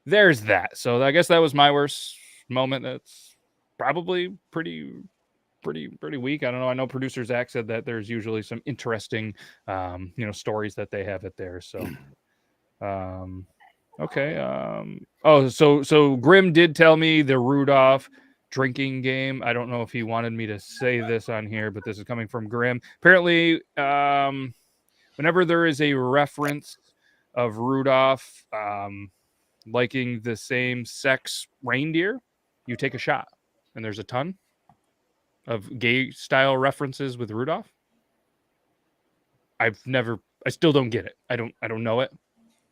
there's that. So I guess that was my worst moment. That's probably pretty weak. I don't know. I know producer Zac said that there's usually some interesting stories that they have it there. So okay. So Grim did tell me the Rudolph drinking game. I don't know if he wanted me to say this on here, but this is coming from Grim. Apparently, whenever there is a reference of Rudolph liking the same sex reindeer, you take a shot. And there's a ton of gay style references with Rudolph. I still don't get it. I don't know it.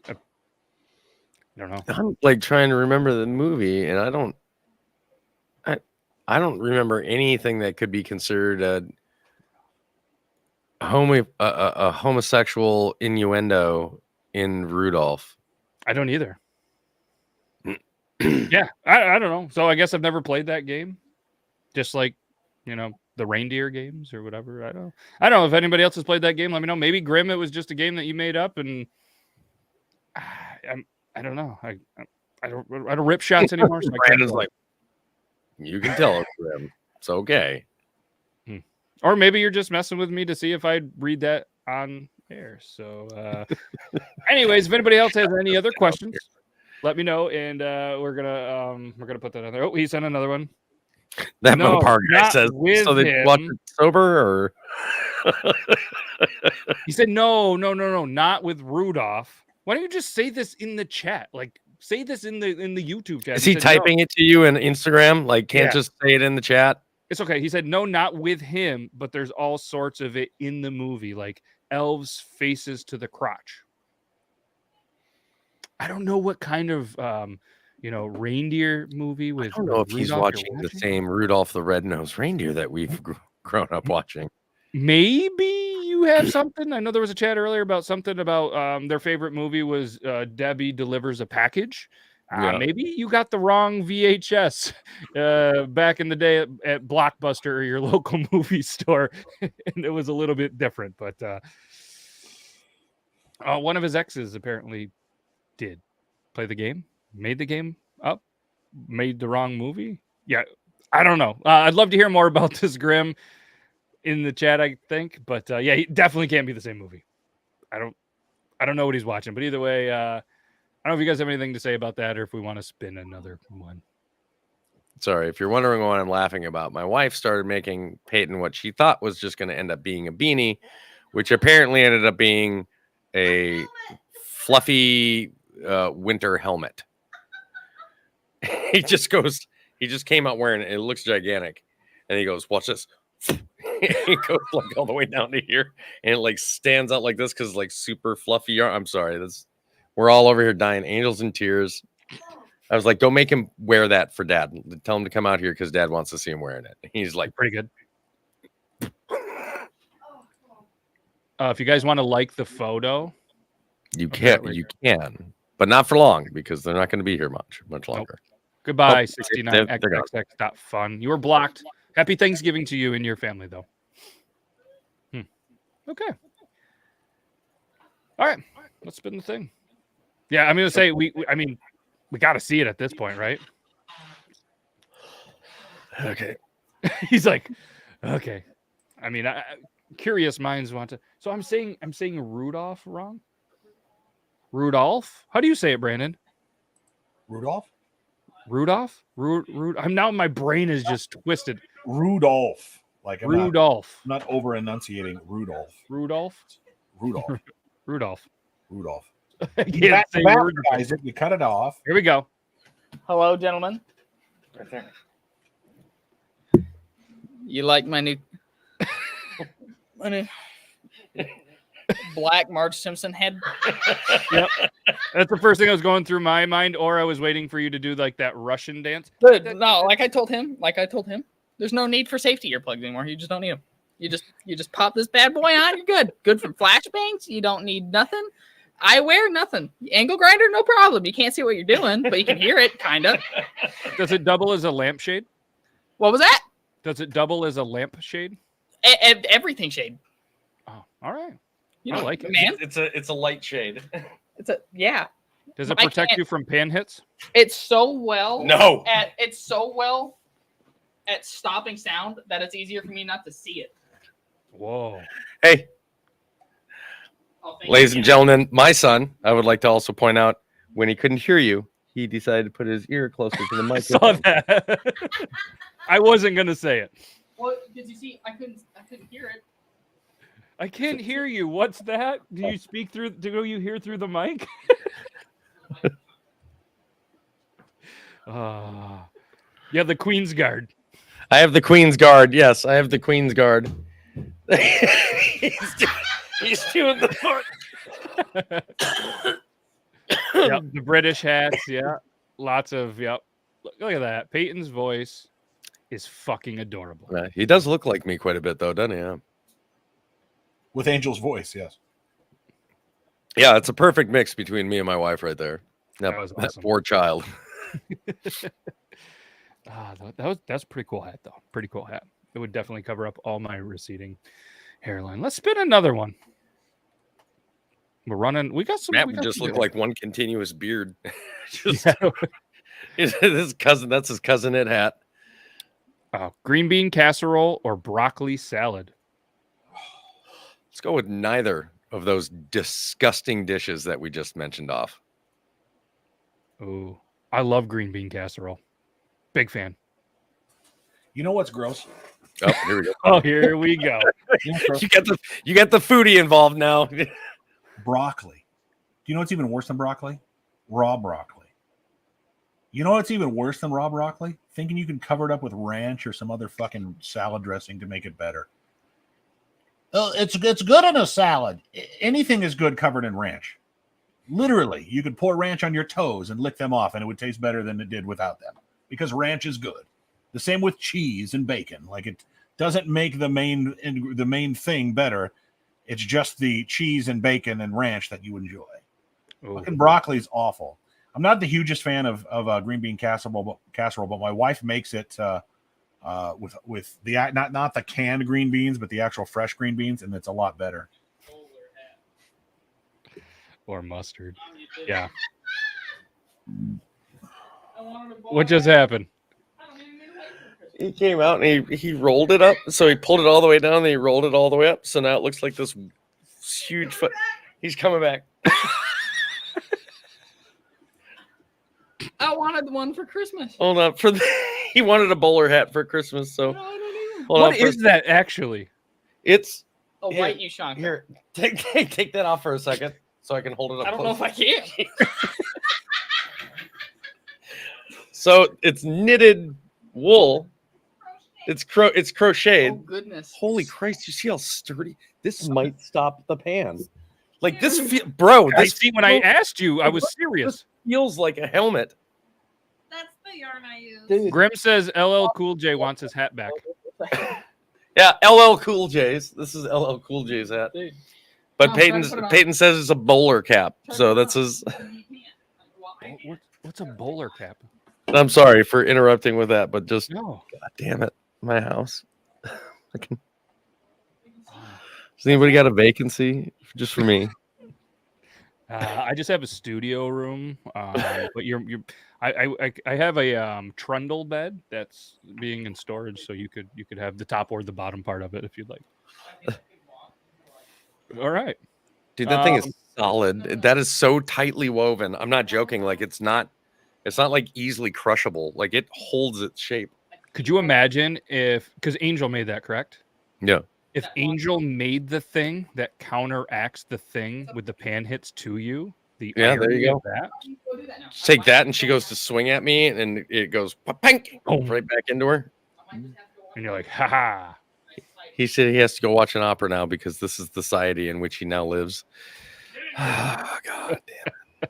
I don't know. I'm like trying to remember the movie, and I don't remember anything that could be considered a homosexual innuendo in Rudolph. I don't either. Yeah, I don't know. So I guess I've never played that game. Just like, the reindeer games or whatever. I don't know if anybody else has played that game. Let me know. Maybe Grim, it was just a game that you made up, and I don't know. I don't rip shots anymore. So I can't Brandon's like, you can tell us, Grim. It's okay. Or maybe you're just messing with me to see if I'd read that on air. So, anyways, if anybody else has any other questions, let me know, and we're gonna put that on there. Oh, he sent another one. That No, Mopar guy not says, with so they him. watch it sober, or He said, no, not with Rudolph. Why don't you just say this in the chat? Like, say this in the YouTube chat. is he said, typing it to you in Instagram? Like, can't Yeah. just say it in the chat? It's okay. He said, no, not with him, but there's all sorts of it in the movie, like elves' faces to the crotch. I don't know what kind of, reindeer movie with. I don't know if he's Rudolph you're watching the same Rudolph the Red-Nosed Reindeer that we've grown up watching. Maybe you have something. I know there was a chat earlier about something about their favorite movie was Debbie Delivers a Package. Yeah. Maybe you got the wrong VHS back in the day at Blockbuster or your local movie store, and it was a little bit different. But one of his exes apparently did play the game, made the game up, made the wrong movie. Yeah, I don't know. I'd love to hear more about this, Grim, in the chat, I think. But yeah, he definitely can't be the same movie. I don't know what he's watching, but either way, I don't know if you guys have anything to say about that or if we want to spin another one. Sorry, if you're wondering what I'm laughing about, my wife started making Peyton what she thought was just going to end up being a beanie, which apparently ended up being a fluffy winter helmet. He just came out wearing it. It looks gigantic. And he goes, watch this. It goes like all the way down to here. And it like stands out like this because it's like super fluffy yarn. I'm sorry. We're all over here dying. Angels in tears. I was like, don't make him wear that for dad. Tell him to come out here because dad wants to see him wearing it. He's like, pretty good. If you guys want to like the photo, you can, but not for long because they're not going to be here much longer. Nope. Goodbye, Oh, 69xxx.fun. You were blocked. Happy Thanksgiving to you and your family, though. Okay. All right. Let's spin the thing. Yeah, I'm going to say we got to see it at this point, right? Okay. He's like, okay. I mean, curious minds want to. So I'm saying Rudolph wrong. Rudolph? How do you say it, Brandon? Rudolph? I'm now, my brain is just twisted. Rudolph. Like I'm Rudolph. not over enunciating Rudolph. Rudolph. I can't say word, guys. If you cut it off. Here we go. Hello, gentlemen. Right there. You like my new black Marge Simpson head? Yep. That's the first thing that was going through my mind, or I was waiting for you to do like that Russian dance. Dude, no, like I told him, there's no need for safety earplugs anymore. You just don't need them. You just pop this bad boy on, you're good. Good from flashbangs. You don't need nothing. Eyewear, nothing. Angle grinder, no problem. You can't see what you're doing, but you can hear it, kind of. Does it double as a lampshade? What was that? Does it double as a lampshade? Everything shade. Oh, all right. You know, I like it. Man. It's a light shade. Yeah. Does it protect you from pan hits? It's so well. No. It's so well at stopping sound that it's easier for me not to see it. Whoa. Hey, Oh, ladies and gentlemen, my son, I would like to also point out, when he couldn't hear you, he decided to put his ear closer to the I microphone. saw that. I wasn't gonna say it. Well, because you see, I couldn't hear it. I can't hear you. What's that? Do you speak through? Do you hear through the mic? You have the Queen's Guard. I have the Queen's Guard. Yes, I have the Queen's Guard. He's doing the foot. Yep, the British hats. Yeah, lots of. Yep. Look at that. Peyton's voice is fucking adorable. He does look like me quite a bit, though, doesn't he? Yeah. With Angel's voice, yes. Yeah, it's a perfect mix between me and my wife right there. That was awesome. Poor child. That's a pretty cool hat though. Pretty cool hat. It would definitely cover up all my receding hairline. Let's spin another one. We're running. We got some. Matt we would got just some look good like one continuous beard. Just, ones. his cousin. That's his cousin Ed hat. Green bean casserole or broccoli salad. Let's go with neither of those disgusting dishes that we just mentioned off. Ooh, I love green bean casserole. Big fan. You know what's gross? Oh, here we go. Oh, here we go. You know what's gross? You got the foodie involved now. Broccoli. Do you know what's even worse than broccoli? Raw broccoli. You know what's even worse than raw broccoli? Thinking you can cover it up with ranch or some other fucking salad dressing to make it better. Oh, it's good in a salad. Anything is good covered in ranch. Literally, you could pour ranch on your toes and lick them off, and it would taste better than it did without them because ranch is good. The same with cheese and bacon. Like, it doesn't make the main thing better. It's just the cheese and bacon and ranch that you enjoy. Fucking broccoli is awful. I'm not the hugest fan of green bean casserole, but my wife makes it with the not the canned green beans, but the actual fresh green beans, and it's a lot better. Or mustard. Yeah. What just happened? He came out and he rolled it up. So he pulled it all the way down and he rolled it all the way up. So now it looks like this huge foot. He's coming back. I wanted one for Christmas. Hold on. He wanted a bowler hat for Christmas. So No, I don't know. What is that actually? It's A Here, white Ushanka. here. Take that off for a second so I can hold it up. I don't know if I can. So it's knitted wool. It's crocheted. Oh goodness. Holy Christ! You see how sturdy this might stop the pan. Like this, bro. I This see. When I asked you, I was serious. feels like a helmet. That's the yarn I use. Dude. Grim says LL Cool J wants his hat back. Yeah, LL Cool J's. This is LL Cool J's hat. Dude. But No, I'm trying to put it on. Peyton says it's a bowler cap. So that's his. What's a bowler cap? I'm sorry for interrupting with that, but just No. God damn it, my house. Does anybody got a vacancy just for me? I just have a studio room, but I have a trundle bed that's being in storage, so you could have the top or the bottom part of it if you'd like. All right, Dude, that thing is solid. That is so tightly woven. I'm not joking. Like it's not like easily crushable. Like it holds its shape. could you imagine because Angel made that, correct? Yeah. If Angel made the thing that counteracts the thing with the pan hits to you, Yeah, there you irony of go. that. Take that, and she goes to swing at me, and it goes pank right back into her. And you're like, haha. He said he has to go watch an opera now because this is the society in which he now lives. Oh, God damn.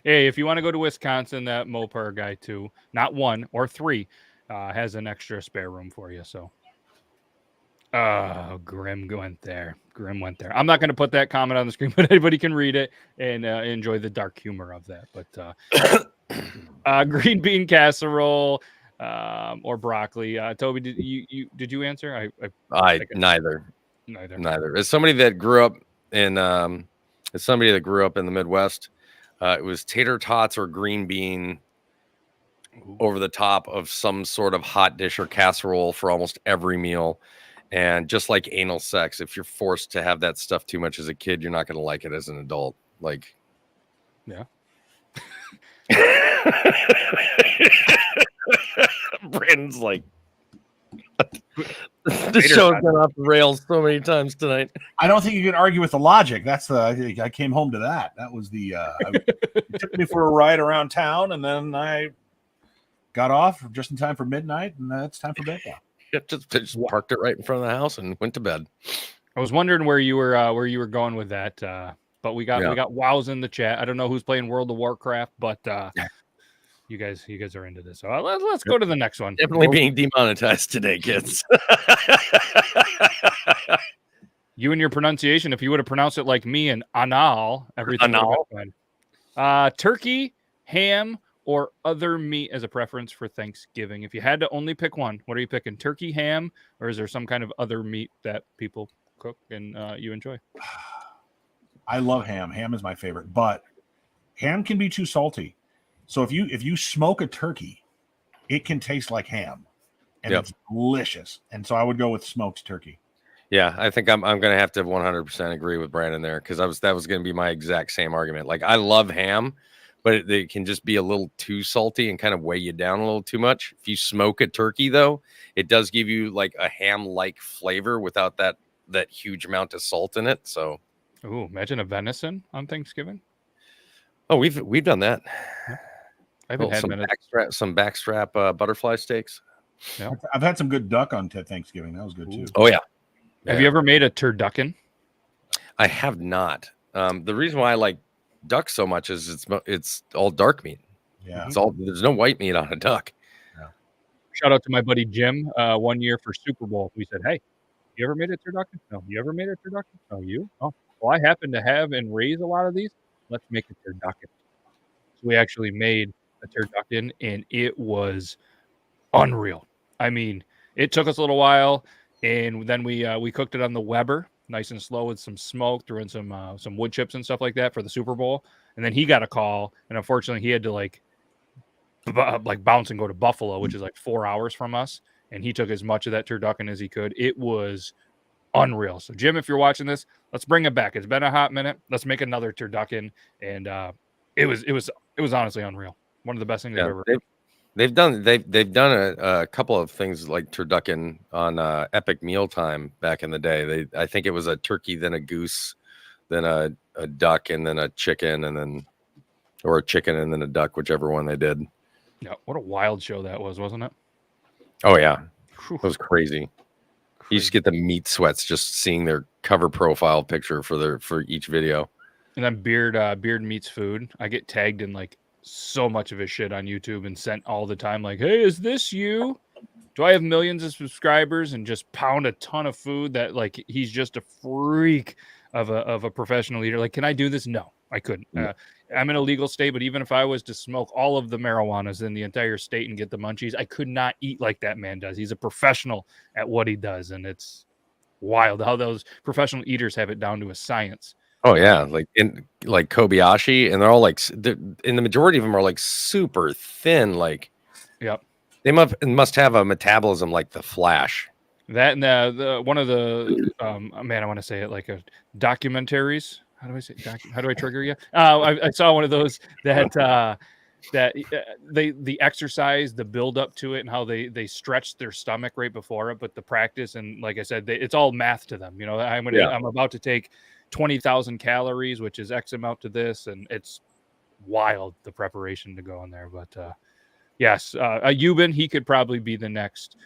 Hey, if you want to go to Wisconsin, that Mopar guy too, not one or three, has an extra spare room for you. So, Grim went there. Grim went there. I'm not going to put that comment on the screen, but anybody can read it and enjoy the dark humor of that. But green bean casserole or broccoli. Toby, did you answer? I neither. As somebody that grew up in the Midwest, it was tater tots or green bean over the top of some sort of hot dish or casserole for almost every meal. And just like anal sex, if you're forced to have that stuff too much as a kid, you're not going to like it as an adult. Like, yeah. Brandon's like, the show's been off the rails so many times tonight. I don't think you can argue with the logic. That's I came home to that. That was it took me for a ride around town, and then I got off just in time for midnight, and it's time for bed now. Just parked it right in front of the house and went to bed. I was wondering where you were going with that, but we got wows in the chat. I don't know who's playing World of Warcraft, but you guys are into this. So let's go to the next one. Definitely being demonetized today, kids. You and your pronunciation. If you would have pronounced it like me and anal, everything would have been fine. Turkey, ham, or other meat as a preference for Thanksgiving? If you had to only pick one, what are you picking? Turkey, ham, or is there some kind of other meat that people cook and you enjoy? I love ham. Ham is my favorite, but ham can be too salty. So if you smoke a turkey, it can taste like ham, and it's delicious. And so I would go with smoked turkey. Yeah, I think I'm going to have to 100% agree with Brandon there, because that was going to be my exact same argument. Like, I love ham, but it can just be a little too salty and kind of weigh you down a little too much. If you smoke a turkey, though, it does give you like a ham-like flavor without that huge amount of salt in it. So, ooh, imagine a venison on Thanksgiving. oh, we've done that. I haven't had some backstrap butterfly steaks. Yeah. I've had some good duck on Thanksgiving. That was good too. Oh yeah. Have you ever made a turducken? I have not. The reason why I like duck so much is it's all dark meat. Yeah. There's no white meat on a duck. Yeah. Shout out to my buddy Jim. 1 year for Super Bowl, we said, "Hey, you ever made a turducken? No. You ever made a turducken? No. You? Oh, well, I happen to have and raise a lot of these. Let's make a turducken." So we actually made a turducken, and it was unreal. I mean, it took us a little while, and then we cooked it on the Weber, nice and slow with some smoke, threw in some wood chips and stuff like that for the Super Bowl. And then he got a call, and unfortunately, he had to like bounce and go to Buffalo, which is like 4 hours from us. And he took as much of that turducken as he could. It was unreal. So Jim, if you're watching this, let's bring it back. It's been a hot minute. Let's make another turducken, and it was honestly unreal. One of the best things I've ever. They've done a couple of things like turducken on Epic Mealtime back in the day. I think it was a turkey, then a goose, then a duck, and then a chicken, or a chicken and then a duck, whichever one they did. Yeah, what a wild show that was, wasn't it? Oh yeah, Whew. it was crazy. You just get the meat sweats just seeing their cover profile picture for each video. And then Beard Meats Food. I get tagged in like so much of his shit on YouTube and sent all the time, like, "Hey, is this you? Do I have millions of subscribers?" And just pound a ton of food that like he's just a freak of a professional eater. Like, can I do this? No, I couldn't. I'm in a legal state, but even if I was to smoke all of the marijuanas in the entire state and get the munchies, I could not eat like that man does. He's a professional at what he does, and it's wild how those professional eaters have it down to a science. Oh yeah, like Kobayashi, and they're all like, and the majority of them are like super thin. Like, yep, they must have a metabolism like the Flash. That and the one of the man, I want to say it like a documentaries. How do I say? How do I trigger you? I saw one of those that the exercise, the build up to it, and how they stretch their stomach right before it, but the practice, and like I said, it's all math to them. You know, I'm about to take 20,000 calories, which is X amount to this, and it's wild the preparation to go in there. But yes, Euban, he could probably be the next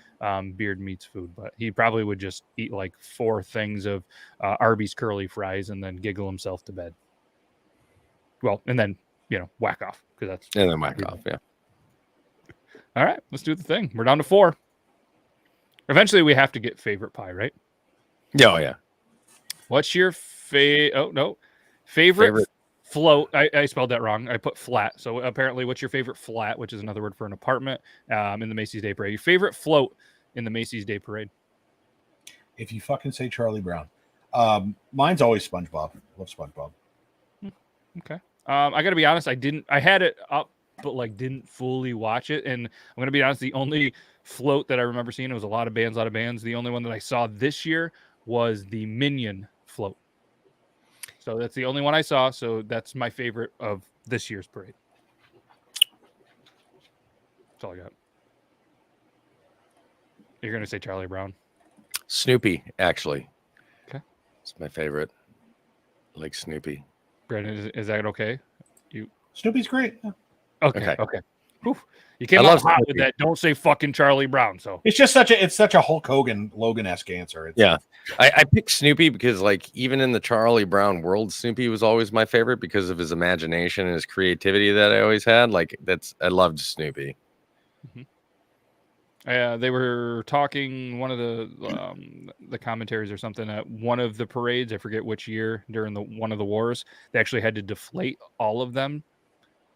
Beard Meats Food, but he probably would just eat like 4 things of Arby's curly fries and then giggle himself to bed. Well, and then whack off, because that's and then whack off. Yeah. All right, let's do the thing. We're down to 4. Eventually, we have to get favorite pie, right? Yeah, oh, yeah. What's your favorite float? I spelled that wrong. I put flat. So apparently, what's your favorite flat, which is another word for an apartment in the Macy's Day Parade? Your favorite float in the Macy's Day Parade? If you fucking say Charlie Brown. Mine's always SpongeBob. Love SpongeBob. Okay. I got to be honest. I had it up, but like didn't fully watch it. And I'm going to be honest. The only float that I remember seeing, it was a lot of bands. The only one that I saw this year was the Minion float. So that's the only one I saw. So that's my favorite of this year's parade. That's all I got. You're going to say Charlie Brown? Snoopy, actually. Okay. It's my favorite. I like Snoopy. Brandon, is that okay? Snoopy's great. Yeah. Okay. Whew. You came out hot with that. Don't say fucking Charlie Brown. So it's just such a Hulk Hogan, Logan-esque answer. Yeah. I picked Snoopy because like even in the Charlie Brown world, Snoopy was always my favorite because of his imagination and his creativity that I always had. Like I loved Snoopy. Mm-hmm. They were talking, one of the commentaries or something at one of the parades. I forget which year during one of the wars. They actually had to deflate all of them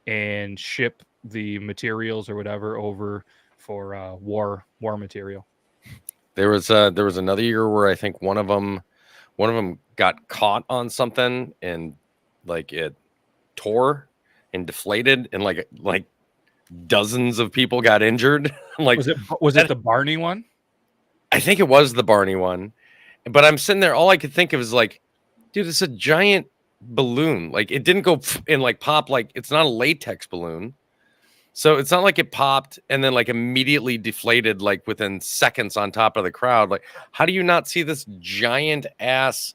and ship the materials or whatever over for war material. There was another year where I think one of them got caught on something and like it tore and deflated and like dozens of people got injured. Like was it the Barney one? I think it was the Barney one. But I'm sitting there, all I could think of is like, dude, it's a giant balloon. Like it didn't go and like pop, like it's not a latex balloon. So it's not like it popped and then like immediately deflated like within seconds on top of the crowd. Like, how do you not see this giant ass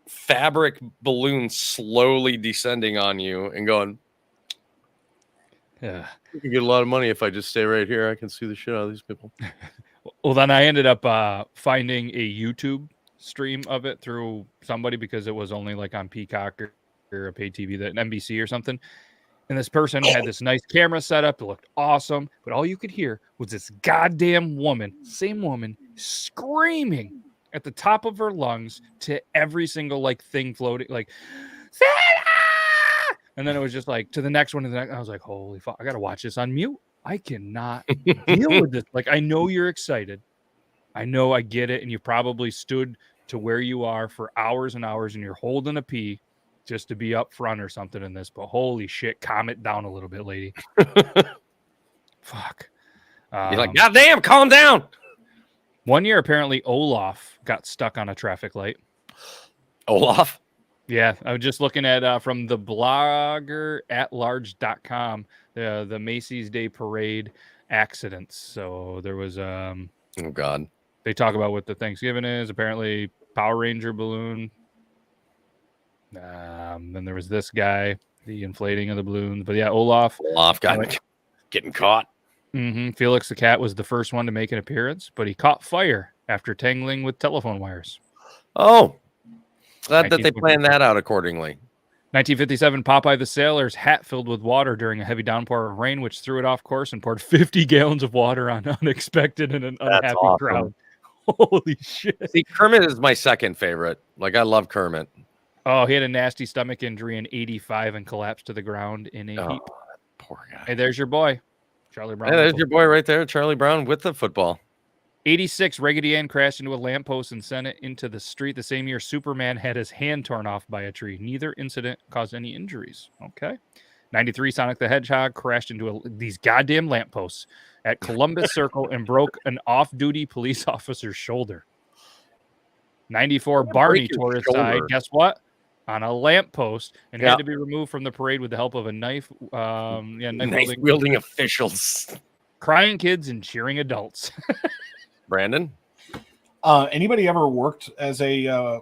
fabric balloon slowly descending on you and going, Yeah. you can get a lot of money if I just stay right here. I can see the shit out of these people. Well, then I ended up finding a YouTube stream of it through somebody because it was only like on Peacock or a paid TV, that NBC or something. And this person had this nice camera set up. It looked awesome. But all you could hear was this goddamn woman, same woman, screaming at the top of her lungs to every single like thing floating, like, Santa! And then it was just like to the next one. And I was like, holy fuck, I got to watch this on mute. I cannot deal with this. Like, I know you're excited. I know I get it. And you probably stood to where you are for hours and hours and you're holding a pee just to be up front or something in this. But holy shit, calm it down a little bit, lady. Fuck. You're like, God damn, calm down. One year, apparently, Olaf got stuck on a traffic light. Olaf? Yeah, I was just looking at from the blogger atlarge.com, the Macy's Day Parade accidents. So there was oh God. They talk about what the Thanksgiving is. Apparently, Power Ranger balloon. Then there was this guy, the inflating of the balloons. But yeah, Olaf got getting caught. Mm-hmm. Felix the cat was the first one to make an appearance, but he caught fire after tangling with telephone wires. Oh, glad that they planned that out accordingly. 1957, Popeye the Sailor's hat filled with water during a heavy downpour of rain, which threw it off course and poured 50 gallons of water on unexpected and an unhappy crowd. Holy shit. See, Kermit is my second favorite. Like, I love Kermit. Oh, he had a nasty stomach injury in 85 and collapsed to the ground in a heap. Poor guy. Hey, there's your boy, Charlie Brown. Hey, there's your boy right there, Charlie Brown with the football. 86, Raggedy Ann crashed into a lamppost and sent it into the street. The same year, Superman had his hand torn off by a tree. Neither incident caused any injuries. Okay. 93, Sonic the Hedgehog crashed into these goddamn lampposts at Columbus Circle and broke an off-duty police officer's shoulder. 94, Barney tore his side. Guess what? On a lamppost and had to be removed from the parade with the help of a knife wielding officials. Crying kids and cheering adults. Brandon? Anybody ever worked as a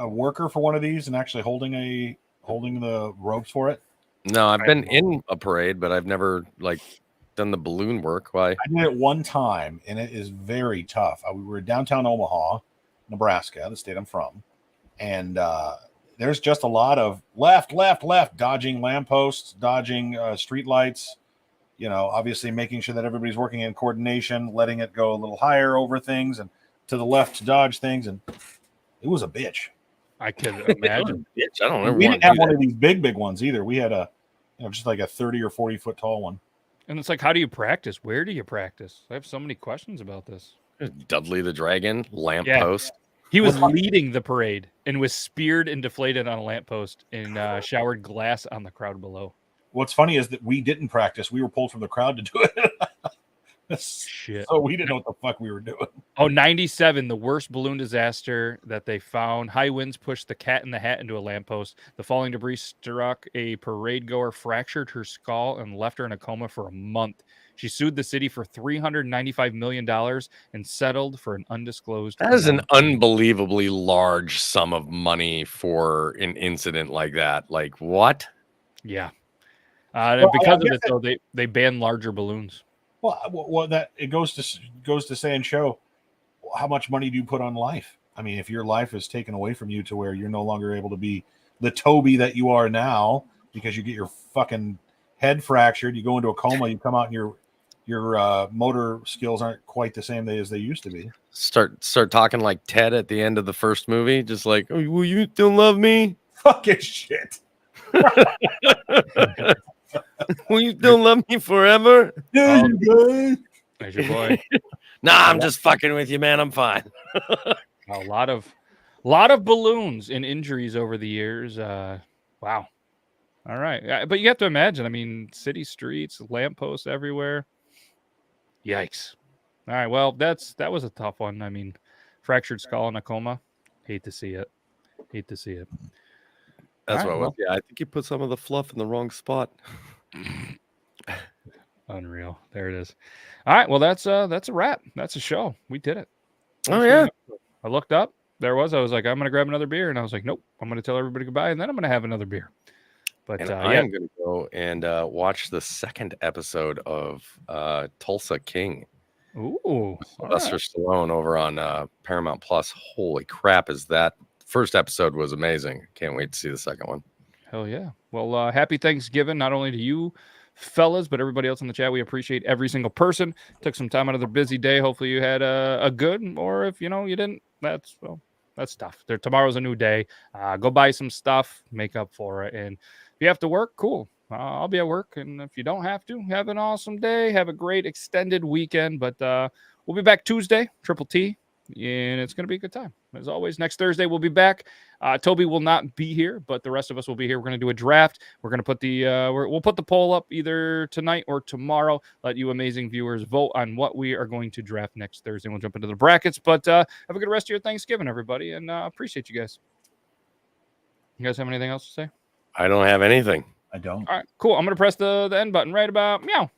worker for one of these and actually holding the ropes for it? No, I've been in a parade, but I've never like done the balloon work. Why? I did it one time, and it is very tough. We were in downtown Omaha, Nebraska, the state I'm from, and there's just a lot of left, dodging lampposts, dodging street lights. You know, obviously making sure that everybody's working in coordination, letting it go a little higher over things, and to the left to dodge things, and it was a bitch. I can imagine. I don't know. We didn't have one of these big ones either. We had just like a 30 or 40 foot tall one. And it's like, how do you practice? Where do you practice? I have so many questions about this. Dudley the Dragon, lamppost. Yeah. He was leading the parade and was speared and deflated on a lamppost and showered glass on the crowd below. What's funny is that we didn't practice. We were pulled from the crowd to do it. Shit. So we didn't know what the fuck we were doing. Oh, 97, the worst balloon disaster that they found. High winds pushed the Cat in the Hat into a lamppost. The falling debris struck a parade goer, fractured her skull, and left her in a coma for a month. She sued the city for $395 million and settled for an undisclosed. That is an unbelievably large sum of money for an incident like that. Like, what? Yeah. Because of it, though, they banned larger balloons. Well, that it goes to say and show how much money do you put on life? I mean, if your life is taken away from you to where you're no longer able to be the Toby that you are now because you get your fucking head fractured, you go into a coma, you come out and your motor skills aren't quite the same as they used to be. Start talking like Ted at the end of the first movie, just like, oh, will you still love me? Fucking shit. Will you still love me forever? There Oh. you go. There's your boy. Nah, I'm just fucking with you, man. I'm fine. A lot of balloons and injuries over the years. Wow. All right. But you have to imagine, I mean, city streets, lampposts everywhere. Yikes. All right. Well, that was a tough one. I mean, fractured skull and a coma. Hate to see it. Hate to see it. That's All right, what it was. Yeah, I think you put some of the fluff in the wrong spot. Unreal. There it is. All right. Well, that's a wrap. That's a show. We did it. Oh, yeah. I looked up. There was. I was like, I'm gonna grab another beer, and I was like, nope. I'm gonna tell everybody goodbye, and then I'm gonna have another beer. But And yeah, I am going to go and watch the second episode of Tulsa King. ooh, Sylvester Stallone over on Paramount Plus. Holy crap, is that first episode was amazing. Can't wait to see the second one. hell yeah. Well, happy Thanksgiving, not only to you fellas, but everybody else in the chat. We appreciate every single person. Took some time out of their busy day. Hopefully you had a good, or if you didn't, that's tough. Tomorrow's a new day. Go buy some stuff, make up for it. And if you have to work, cool. I'll be at work. And if you don't have to, have an awesome day. Have a great extended weekend. But we'll be back Tuesday, Triple T. And it's going to be a good time. As always, next Thursday we'll be back. Toby will not be here, but the rest of us will be here. We're going to do a draft. We're going to put we'll put the poll up either tonight or tomorrow. Let you amazing viewers vote on what we are going to draft next Thursday. We'll jump into the brackets, but have a good rest of your Thanksgiving, everybody, and appreciate you guys. You guys have anything else to say? I don't have anything. I don't. All right, cool. I'm going to press the end button right about meow.